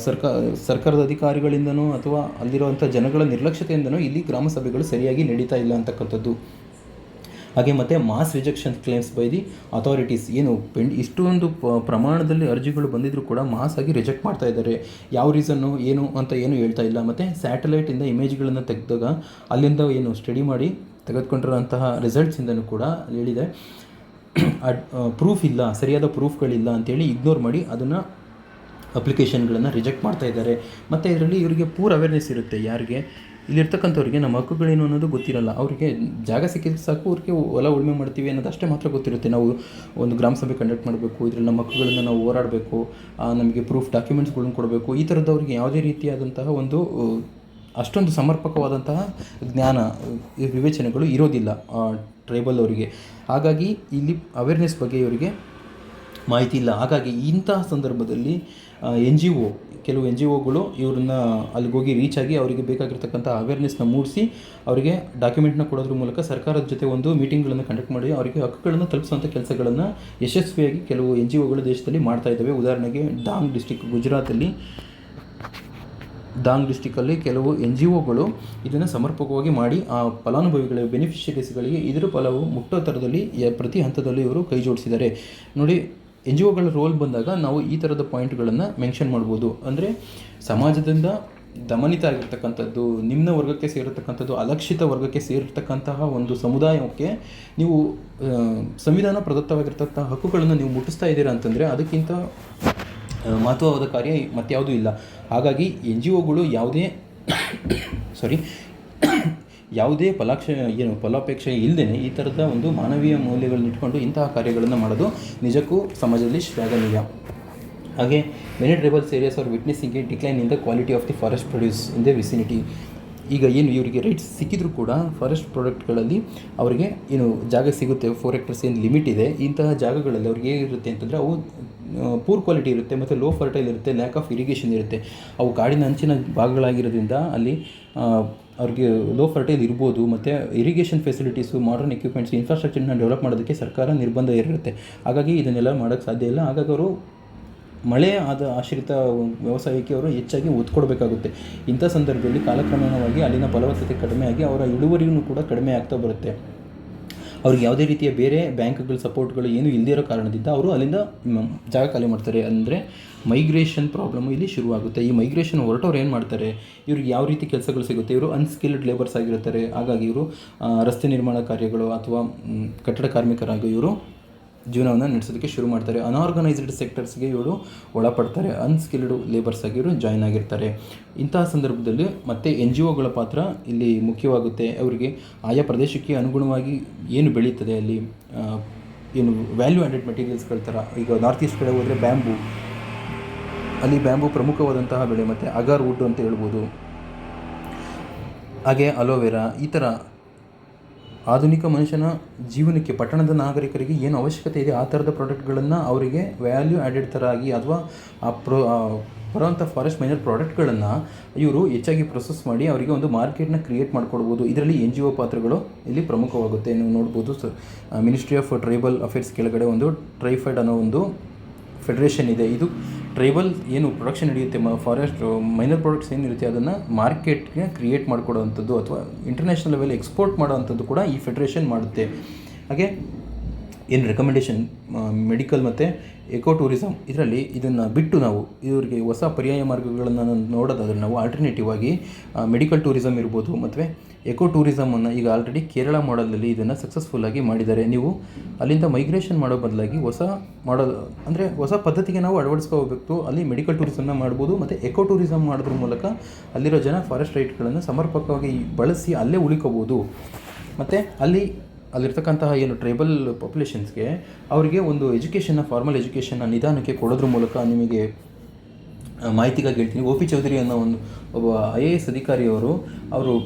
ಸರ್ಕಾರದ ಅಧಿಕಾರಿಗಳಿಂದನೋ ಅಥವಾ ಅಲ್ಲಿರುವಂಥ ಜನಗಳ ನಿರ್ಲಕ್ಷ್ಯತೆಯಿಂದನೋ ಇಲ್ಲಿ ಗ್ರಾಮ ಸಭೆಗಳು ಸರಿಯಾಗಿ ನಡೀತಾ ಇಲ್ಲ ಅಂತಕ್ಕಂಥದ್ದು. ಹಾಗೆ ಮತ್ತು mass rejection claims by the authorities, ಏನು ಇಷ್ಟೊಂದು ಪ್ರಮಾಣದಲ್ಲಿ ಅರ್ಜಿಗಳು ಬಂದಿದ್ದರೂ ಕೂಡ ಮಾಸ್ ಆಗಿ ರಿಜೆಕ್ಟ್ ಮಾಡ್ತಾ ಇದ್ದಾರೆ. ಯಾವ ರೀಸನ್ನು ಏನು ಅಂತ ಏನು ಹೇಳ್ತಾ ಇಲ್ಲ. ಮತ್ತು ಸ್ಯಾಟಲೈಟಿಂದ ಇಮೇಜ್ಗಳನ್ನು ತೆಗೆದಾಗ ಅಲ್ಲಿಂದ ಏನು ಸ್ಟಡಿ ಮಾಡಿ ತೆಗೆದುಕೊಂಡಿರೋಂತಹ ರಿಸಲ್ಟ್ಸಿಂದನೂ ಕೂಡ ಹೇಳಿದೆ ಪ್ರೂಫ್ ಇಲ್ಲ, ಸರಿಯಾದ ಪ್ರೂಫ್ಗಳಿಲ್ಲ ಅಂತೇಳಿ ಇಗ್ನೋರ್ ಮಾಡಿ ಅದನ್ನು ಅಪ್ಲಿಕೇಶನ್ಗಳನ್ನು ರಿಜೆಕ್ಟ್ ಮಾಡ್ತಾ ಇದ್ದಾರೆ. ಮತ್ತು ಇದರಲ್ಲಿ ಇವರಿಗೆ ಪೂರ್ ಅವೇರ್ನೆಸ್ ಇರುತ್ತೆ. ಯಾರಿಗೆ ಇಲ್ಲಿರ್ತಕ್ಕಂಥವ್ರಿಗೆ ನಮ್ಮ ಹಕ್ಕುಗಳೇನು ಅನ್ನೋದು ಗೊತ್ತಿರಲ್ಲ. ಅವರಿಗೆ ಜಾಗ ಸಿಕ್ಕಿದ್ರೆ ಸಾಕು, ಅವ್ರಿಗೆ ಹೊಲ ಉಳುಮೆ ಮಾಡ್ತೀವಿ ಅನ್ನೋದು ಅಷ್ಟೇ ಮಾತ್ರ ಗೊತ್ತಿರುತ್ತೆ. ನಾವು ಒಂದು ಗ್ರಾಮ ಸಭೆ ಕಂಡಕ್ಟ್ ಮಾಡಬೇಕು, ಇದರಲ್ಲಿ ನಮ್ಮ ಹಕ್ಕುಗಳನ್ನು ನಾವು ಹೋರಾಡಬೇಕು, ನಮಗೆ ಪ್ರೂಫ್ ಡಾಕ್ಯುಮೆಂಟ್ಸ್ಗಳನ್ನ ಕೊಡಬೇಕು, ಈ ಥರದವ್ರಿಗೆ ಯಾವುದೇ ರೀತಿಯಾದಂತಹ ಒಂದು ಅಷ್ಟೊಂದು ಸಮರ್ಪಕವಾದಂತಹ ಜ್ಞಾನ ವಿವೇಚನೆಗಳು ಇರೋದಿಲ್ಲ ಟ್ರೈಬಲ್ ಅವರಿಗೆ. ಹಾಗಾಗಿ ಇಲ್ಲಿ ಅವೇರ್ನೆಸ್ ಬಗ್ಗೆ ಇವರಿಗೆ ಮಾಹಿತಿ ಇಲ್ಲ. ಹಾಗಾಗಿ ಇಂತಹ ಸಂದರ್ಭದಲ್ಲಿ ಕೆಲವು NGOಗಳು ಇವ್ರನ್ನ ಅಲ್ಲಿಗೋಗಿ ರೀಚ್ ಆಗಿ ಅವರಿಗೆ ಬೇಕಾಗಿರ್ತಕ್ಕಂಥ ಅವೇರ್ನೆಸ್ನ ಮೂಡಿಸಿ ಅವರಿಗೆ ಡಾಕ್ಯುಮೆಂಟ್ನ ಕೊಡೋದ್ರ ಮೂಲಕ ಸರ್ಕಾರದ ಜೊತೆ ಒಂದು ಮೀಟಿಂಗ್ಗಳನ್ನು ಕಂಡಕ್ಟ್ ಮಾಡಿ ಅವರಿಗೆ ಹಕ್ಕುಗಳನ್ನು ತಲುಪಿಸುವಂಥ ಕೆಲಸಗಳನ್ನು ಯಶಸ್ವಿಯಾಗಿ ಕೆಲವು NGOಗಳು ದೇಶದಲ್ಲಿ ಮಾಡ್ತಾ ಇದ್ದಾವೆ. ಉದಾಹರಣೆಗೆ ಗುಜರಾತಲ್ಲಿ ದಾಂಗ್ ಡಿಸ್ಟಿಕಲ್ಲಿ ಕೆಲವು NGOಗಳು ಇದನ್ನು ಸಮರ್ಪಕವಾಗಿ ಮಾಡಿ ಆ ಫಲಾನುಭವಿಗಳ ಬೆನಿಫಿಷರೀಸ್ಗಳಿಗೆ ಇದರ ಫಲವು ಮುಟ್ಟೋ ಥರದಲ್ಲಿ ಪ್ರತಿ ಹಂತದಲ್ಲಿ ಇವರು ಕೈ ಜೋಡಿಸಿದ್ದಾರೆ. ನೋಡಿ, NGOಗಳ ರೋಲ್ ಬಂದಾಗ ನಾವು ಈ ಥರದ ಪಾಯಿಂಟ್ಗಳನ್ನು ಮೆನ್ಷನ್ ಮಾಡ್ಬೋದು. ಅಂದರೆ ಸಮಾಜದಿಂದ ದಮನಿತ ಆಗಿರ್ತಕ್ಕಂಥದ್ದು, ನಿಮ್ನ ವರ್ಗಕ್ಕೆ ಸೇರಿರ್ತಕ್ಕಂಥದ್ದು, ಅಲಕ್ಷಿತ ವರ್ಗಕ್ಕೆ ಸೇರಿರ್ತಕ್ಕಂತಹ ಒಂದು ಸಮುದಾಯಕ್ಕೆ ನೀವು ಸಂವಿಧಾನ ಪ್ರದತ್ತವಾಗಿರ್ತಕ್ಕಂಥ ಹಕ್ಕುಗಳನ್ನು ನೀವು ಮುಟ್ಟಿಸ್ತಾ ಇದ್ದೀರಾ ಅಂತಂದರೆ ಅದಕ್ಕಿಂತ ಮಹತ್ವವಾದ ಕಾರ್ಯ ಮತ್ಯಾವುದೂ ಇಲ್ಲ. ಹಾಗಾಗಿ NGOಗಳು ಯಾವುದೇ ಫಲಾಪೇಕ್ಷೆ ಇಲ್ಲದೇ ಈ ಥರದ ಒಂದು ಮಾನವೀಯ ಮೌಲ್ಯಗಳನ್ನ ಇಟ್ಕೊಂಡು ಇಂತಹ ಕಾರ್ಯಗಳನ್ನು ಮಾಡೋದು ನಿಜಕ್ಕೂ ಸಮಾಜದಲ್ಲಿ ಶ್ಲಾಘನೀಯ. ಹಾಗೆ many tribals areas are witnessing a decline in the quality of the forest produce in the vicinity. ಈಗ ಇವರಿಗೆ ರೈಟ್ಸ್ ಸಿಕ್ಕಿದ್ರು ಕೂಡ ಫಾರೆಸ್ಟ್ ಪ್ರಾಡಕ್ಟ್ಗಳಲ್ಲಿ ಅವರಿಗೆ ಜಾಗ ಸಿಗುತ್ತೆ. 4 hectares ಏನು ಲಿಮಿಟ್ ಇದೆ. ಇಂತಹ ಜಾಗಗಳಲ್ಲಿ ಅವ್ರಿಗೆ ಏನಿರುತ್ತೆ ಅಂತಂದರೆ ಅವು ಪೂರ್ ಕ್ವಾಲಿಟಿ ಇರುತ್ತೆ ಮತ್ತು ಲೋ ಫರ್ಟೈಲ್ ಇರುತ್ತೆ, ಲ್ಯಾಕ್ ಆಫ್ ಇರಿಗೇಷನ್ ಇರುತ್ತೆ. ಅವು ಕಾಡಿನ ಅಂಚಿನ ಭಾಗಗಳಾಗಿರೋದ್ರಿಂದ ಅಲ್ಲಿ ಅವ್ರಿಗೆ ಲೋ ಫರ್ಟೈಲ್ ಇರ್ಬೋದು. ಮತ್ತು ಇರಿಗೇಷನ್ ಫೆಸಿಲಿಟೀಸು, ಮಾಡರ್ನ್ ಎಕ್ವಿಪ್ಮೆಂಟ್ಸ್, ಇನ್ಫ್ರಾಸ್ಟ್ರಕ್ಚರ್ನ ಡೆವಲಪ್ ಮಾಡೋದಕ್ಕೆ ಸರ್ಕಾರ ನಿರ್ಬಂಧ ಇರುತ್ತೆ. ಹಾಗಾಗಿ ಇದನ್ನೆಲ್ಲ ಮಾಡೋಕ್ಕೆ ಸಾಧ್ಯ ಇಲ್ಲ. ಹಾಗಾಗಿ ಅವರು ಮಳೆ ಆಶ್ರಿತ ವ್ಯವಸಾಯಕ್ಕೆ ಅವರು ಹೆಚ್ಚಾಗಿ ಒತ್ತು ಕೊಡಬೇಕಾಗುತ್ತೆ. ಇಂಥ ಸಂದರ್ಭದಲ್ಲಿ ಕಾಲಕ್ರಮೇಣವಾಗಿ ಅಲ್ಲಿನ ಫಲವತ್ತತೆ ಕಡಿಮೆಯಾಗಿ ಅವರ ಇಳುವರಿಯೂ ಕೂಡ ಕಡಿಮೆ ಆಗ್ತಾ ಬರುತ್ತೆ. ಅವ್ರಿಗೆ ಯಾವುದೇ ರೀತಿಯ ಬೇರೆ ಬ್ಯಾಂಕ್ಗಳ ಸಪೋರ್ಟ್ಗಳು ಏನೂ ಇಲ್ಲದೇ ಇರೋ ಕಾರಣದಿಂದ ಅವರು ಅಲ್ಲಿಂದ ಜಾಗ ಖಾಲಿ ಮಾಡ್ತಾರೆ. ಅಂದರೆ ಮೈಗ್ರೇಷನ್ ಪ್ರಾಬ್ಲಮ್ಮು ಇಲ್ಲಿ ಶುರುವಾಗುತ್ತೆ. ಈ ಮೈಗ್ರೇಷನ್ ಹೊರಟವ್ರು ಏನು ಮಾಡ್ತಾರೆ, ಇವ್ರಿಗೆ ಯಾವ ರೀತಿ ಕೆಲಸಗಳು ಸಿಗುತ್ತೆ, ಇವರು ಅನ್ಸ್ಕಿಲ್ಡ್ ಲೇಬರ್ಸ್ ಆಗಿರ್ತಾರೆ. ಹಾಗಾಗಿ ಇವರು ರಸ್ತೆ ನಿರ್ಮಾಣ ಕಾರ್ಯಗಳು ಅಥವಾ ಕಟ್ಟಡ ಕಾರ್ಮಿಕರಾಗಿ ಇವರು ಜೀವನವನ್ನು ನಡೆಸೋದಕ್ಕೆ ಶುರು ಮಾಡ್ತಾರೆ. ಅನ್ಆರ್ಗನೈಸ್ಡ್ ಸೆಕ್ಟರ್ಸ್ಗೆ ಇವರು ಒಳಪಡ್ತಾರೆ. ಅನ್ಸ್ಕಿಲ್ಡ್ ಲೇಬರ್ಸ್ ಆಗಿ ಇವರು ಜಾಯ್ನ್ ಆಗಿರ್ತಾರೆ. ಇಂತಹ ಸಂದರ್ಭದಲ್ಲಿ ಮತ್ತೆ NGOಗಳ ಪಾತ್ರ ಇಲ್ಲಿ ಮುಖ್ಯವಾಗುತ್ತೆ. ಅವರಿಗೆ ಆಯಾ ಪ್ರದೇಶಕ್ಕೆ ಅನುಗುಣವಾಗಿ ಏನು ಬೆಳೀತದೆ ಅಲ್ಲಿ ವ್ಯಾಲ್ಯೂ ಆ್ಯಡೆಡ್ ಮೆಟೀರಿಯಲ್ಸ್ಗಳ ಥರ. ಈಗ ನಾರ್ತ್ ಈಸ್ಟ್ ಕಡೆ ಹೋದರೆ ಅಲ್ಲಿ ಬ್ಯಾಂಬು ಪ್ರಮುಖವಾದಂತಹ ಬೆಳೆ, ಮತ್ತು ಅಗರ್ ವುಡ್ ಅಂತ ಹೇಳ್ಬೋದು. ಹಾಗೆ ಅಲೋವೆರಾ, ಈ ಥರ ಆಧುನಿಕ ಮನುಷ್ಯನ ಜೀವನಕ್ಕೆ ಪಟ್ಟಣದ ನಾಗರಿಕರಿಗೆ ಏನು ಅವಶ್ಯಕತೆ ಇದೆ ಆ ಥರದ ಪ್ರಾಡಕ್ಟ್ಗಳನ್ನು ಅವರಿಗೆ ವ್ಯಾಲ್ಯೂ ಆ್ಯಡೆಡ್ ಥರ ಆಗಿ ಅಥವಾ ಬರುವಂಥ ಫಾರೆಸ್ಟ್ ಮೈನರ್ ಪ್ರಾಡಕ್ಟ್ಗಳನ್ನು ಇವರು ಹೆಚ್ಚಾಗಿ ಪ್ರೊಸೆಸ್ ಮಾಡಿ ಅವರಿಗೆ ಒಂದು ಮಾರ್ಕೆಟ್ನ ಕ್ರಿಯೇಟ್ ಮಾಡಿಕೊಡ್ಬೋದು. ಇದರಲ್ಲಿ NGO ಪಾತ್ರಗಳು ಇಲ್ಲಿ ಪ್ರಮುಖವಾಗುತ್ತೆ. ನೀವು ನೋಡ್ಬೋದು ಮಿನಿಸ್ಟ್ರಿ ಆಫ್ ಟ್ರೈಬಲ್ ಅಫೇರ್ಸ್ ಕೆಳಗಡೆ ಒಂದು ಟ್ರೈಫೆಡ್ ಅನ್ನೋ ಒಂದು ಫೆಡರೇಷನ್ ಇದೆ. ಇದು ಟ್ರೈಬಲ್ ಏನು ಪ್ರೊಡಕ್ಷನ್ ನಡೆಯುತ್ತೆ, ಫಾರೆಸ್ಟ್ ಮೈನರ್ ಪ್ರಾಡಕ್ಟ್ಸ್ ಏನಿರುತ್ತೆ ಅದನ್ನು ಮಾರ್ಕೆಟ್ಗೆ ಕ್ರಿಯೇಟ್ ಮಾಡಿಕೊಡೋವಂಥದ್ದು ಅಥವಾ ಇಂಟರ್ನ್ಯಾಷನಲ್ ಲೆವೆಲ್ ಎಕ್ಸ್ಪೋರ್ಟ್ ಮಾಡೋವಂಥದ್ದು ಕೂಡ ಈ ಫೆಡರೇಷನ್ ಮಾಡುತ್ತೆ. ಹಾಗೆ ಏನು ರೆಕಮೆಂಡೇಷನ್ ಮೆಡಿಕಲ್ ಮತ್ತು ಎಕೋ ಟೂರಿಸಮ್, ಇದರಲ್ಲಿ ಇದನ್ನು ಬಿಟ್ಟು ನಾವು ಇವರಿಗೆ ಹೊಸ ಪರ್ಯಾಯ ಮಾರ್ಗಗಳನ್ನು ನೋಡೋದಾದರೆ ನಾವು ಆಲ್ಟರ್ನೇಟಿವ್ ಆಗಿ ಮೆಡಿಕಲ್ ಟೂರಿಸಮ್ ಇರ್ಬೋದು ಮತ್ತು ಎಕೋ ಟೂರಿಸಮನ್ನು ಈಗ ಆಲ್ರೆಡಿ ಕೇರಳ ಮಾಡಲಲ್ಲಿ ಇದನ್ನು ಸಕ್ಸಸ್ಫುಲ್ಲಾಗಿ ಮಾಡಿದ್ದಾರೆ. ನೀವು ಅಲ್ಲಿಂದ ಮೈಗ್ರೇಷನ್ ಮಾಡೋ ಬದಲಾಗಿ ಹೊಸ ಪದ್ಧತಿಗೆ ನಾವು ಅಳವಡಿಸ್ಕೋಬೇಕು. ಅಲ್ಲಿ ಮೆಡಿಕಲ್ ಟೂರಿಸಮ್ನ ಮಾಡ್ಬೋದು ಮತ್ತು ಎಕೋ ಟೂರಿಸಮ್ ಮಾಡೋದ್ರ ಮೂಲಕ ಅಲ್ಲಿರೋ ಜನ ಫಾರೆಸ್ಟ್ ರೈಟ್ಗಳನ್ನು ಸಮರ್ಪಕವಾಗಿ ಬಳಸಿ ಅಲ್ಲೇ ಉಳಿಕೋಬೋದು. ಮತ್ತು ಅಲ್ಲಿರ್ತಕ್ಕಂತಹ ಏನು ಟ್ರೈಬಲ್ ಪಾಪ್ಯುಲೇಷನ್ಸ್ಗೆ ಅವರಿಗೆ ಒಂದು ಫಾರ್ಮಲ್ ಎಜುಕೇಷನ್ನ ನಿಧಾನಕ್ಕೆ ಕೊಡೋದ್ರ ಮೂಲಕ ನಿಮಗೆ ಮಾಹಿತಿಗಾಗಿ ಹೇಳ್ತೀನಿ. OP ಚೌಧರಿ ಅನ್ನೋ ಒಬ್ಬ IAS ಅಧಿಕಾರಿಯವರು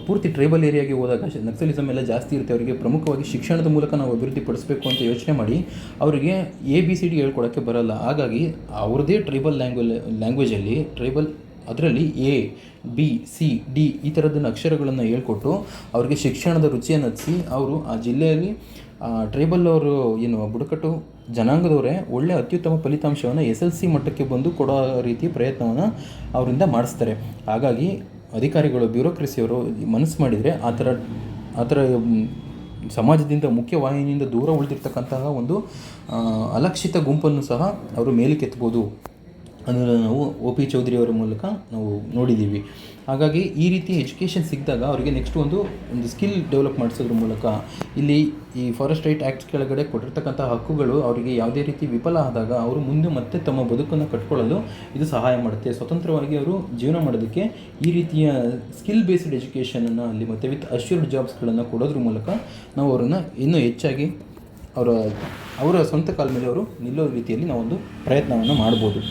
ಪೂರ್ತಿ ಟ್ರೈಬಲ್ ಏರಿಯಾಗೆ ಹೋದಾಗ ನಕ್ಸಲಿಸಮ್ ಎಲ್ಲ ಜಾಸ್ತಿ ಇರುತ್ತೆ. ಅವರಿಗೆ ಪ್ರಮುಖವಾಗಿ ಶಿಕ್ಷಣದ ಮೂಲಕ ನಾವು ಅಭಿವೃದ್ಧಿ ಪಡಿಸಬೇಕು ಅಂತ ಯೋಚನೆ ಮಾಡಿ ಅವರಿಗೆ ABCD ಹೇಳ್ಕೊಡೋಕ್ಕೆ ಬರಲ್ಲ. ಹಾಗಾಗಿ ಅವ್ರದ್ದೇ ಟ್ರೈಬಲ್ ಲ್ಯಾಂಗ್ವೇಜಲ್ಲಿ ಅದರಲ್ಲಿ A, B, C, D ಈ ಥರದನ್ನ ಅಕ್ಷರಗಳನ್ನು ಹೇಳ್ಕೊಟ್ಟು ಅವ್ರಿಗೆ ಶಿಕ್ಷಣದ ರುಚಿಯನ್ನು ಹಚ್ಚಿ ಅವರು ಆ ಜಿಲ್ಲೆಯಲ್ಲಿ ಟ್ರೈಬಲ್ ಅವರು ಏನು ಬುಡಕಟ್ಟು ಜನಾಂಗದವರೇ ಒಳ್ಳೆಯ ಅತ್ಯುತ್ತಮ ಫಲಿತಾಂಶವನ್ನು SLC ಮಟ್ಟಕ್ಕೆ ಬಂದು ಕೊಡೋ ರೀತಿಯ ಪ್ರಯತ್ನವನ್ನು ಅವರಿಂದ ಮಾಡಿಸ್ತಾರೆ. ಹಾಗಾಗಿ ಅಧಿಕಾರಿಗಳು, ಬ್ಯೂರೋಕ್ರಸಿಯವರು ಮನಸ್ಸು ಮಾಡಿದರೆ ಆ ಥರ ಸಮಾಜದಿಂದ ಮುಖ್ಯವಾಹಿನಿಯಿಂದ ದೂರ ಉಳಿದಿರ್ತಕ್ಕಂತಹ ಒಂದು ಅಲಕ್ಷಿತ ಗುಂಪನ್ನು ಸಹ ಅವರು ಮೇಲಕ್ಕೆತ್ಬೋದು ಅನ್ನೋದನ್ನು ನಾವು OP ಚೌಧರಿ ಅವರ ಮೂಲಕ ನಾವು ನೋಡಿದ್ದೀವಿ. ಹಾಗಾಗಿ ಈ ರೀತಿ ಎಜುಕೇಷನ್ ಸಿಕ್ಕಿದಾಗ ಅವರಿಗೆ ನೆಕ್ಸ್ಟ್ ಒಂದು ಸ್ಕಿಲ್ ಡೆವಲಪ್ ಮಾಡಿಸೋದ್ರ ಮೂಲಕ ಇಲ್ಲಿ ಈ ಫಾರೆಸ್ಟ್ ರೈಟ್ ಆ್ಯಕ್ಟ್ ಕೆಳಗಡೆ ಕೊಟ್ಟಿರ್ತಕ್ಕಂಥ ಹಕ್ಕುಗಳು ಅವರಿಗೆ ಯಾವುದೇ ರೀತಿ ವಿಫಲ ಆದಾಗ ಅವರು ಮುಂದೆ ಮತ್ತೆ ತಮ್ಮ ಬದುಕನ್ನು ಕಟ್ಕೊಳ್ಳಲು ಇದು ಸಹಾಯ ಮಾಡುತ್ತೆ. ಸ್ವತಂತ್ರವಾಗಿ ಅವರು ಜೀವನ ಮಾಡೋದಕ್ಕೆ ಈ ರೀತಿಯ ಸ್ಕಿಲ್ ಬೇಸ್ಡ್ ಎಜುಕೇಷನನ್ನು ಅಲ್ಲಿ ಮತ್ತು ವಿತ್ ಅಶ್ಯೂರ್ಡ್ ಜಾಬ್ಸ್ಗಳನ್ನು ಕೊಡೋದ್ರ ಮೂಲಕ ನಾವು ಅವರನ್ನು ಇನ್ನೂ ಹೆಚ್ಚಾಗಿ ಅವರ ಸ್ವಂತ ಕಾಲ ಮೇಲೆ ಅವರು ನಿಲ್ಲೋ ರೀತಿಯಲ್ಲಿ ನಾವೊಂದು ಪ್ರಯತ್ನವನ್ನು ಮಾಡ್ಬೋದು.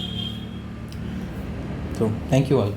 So, thank you all.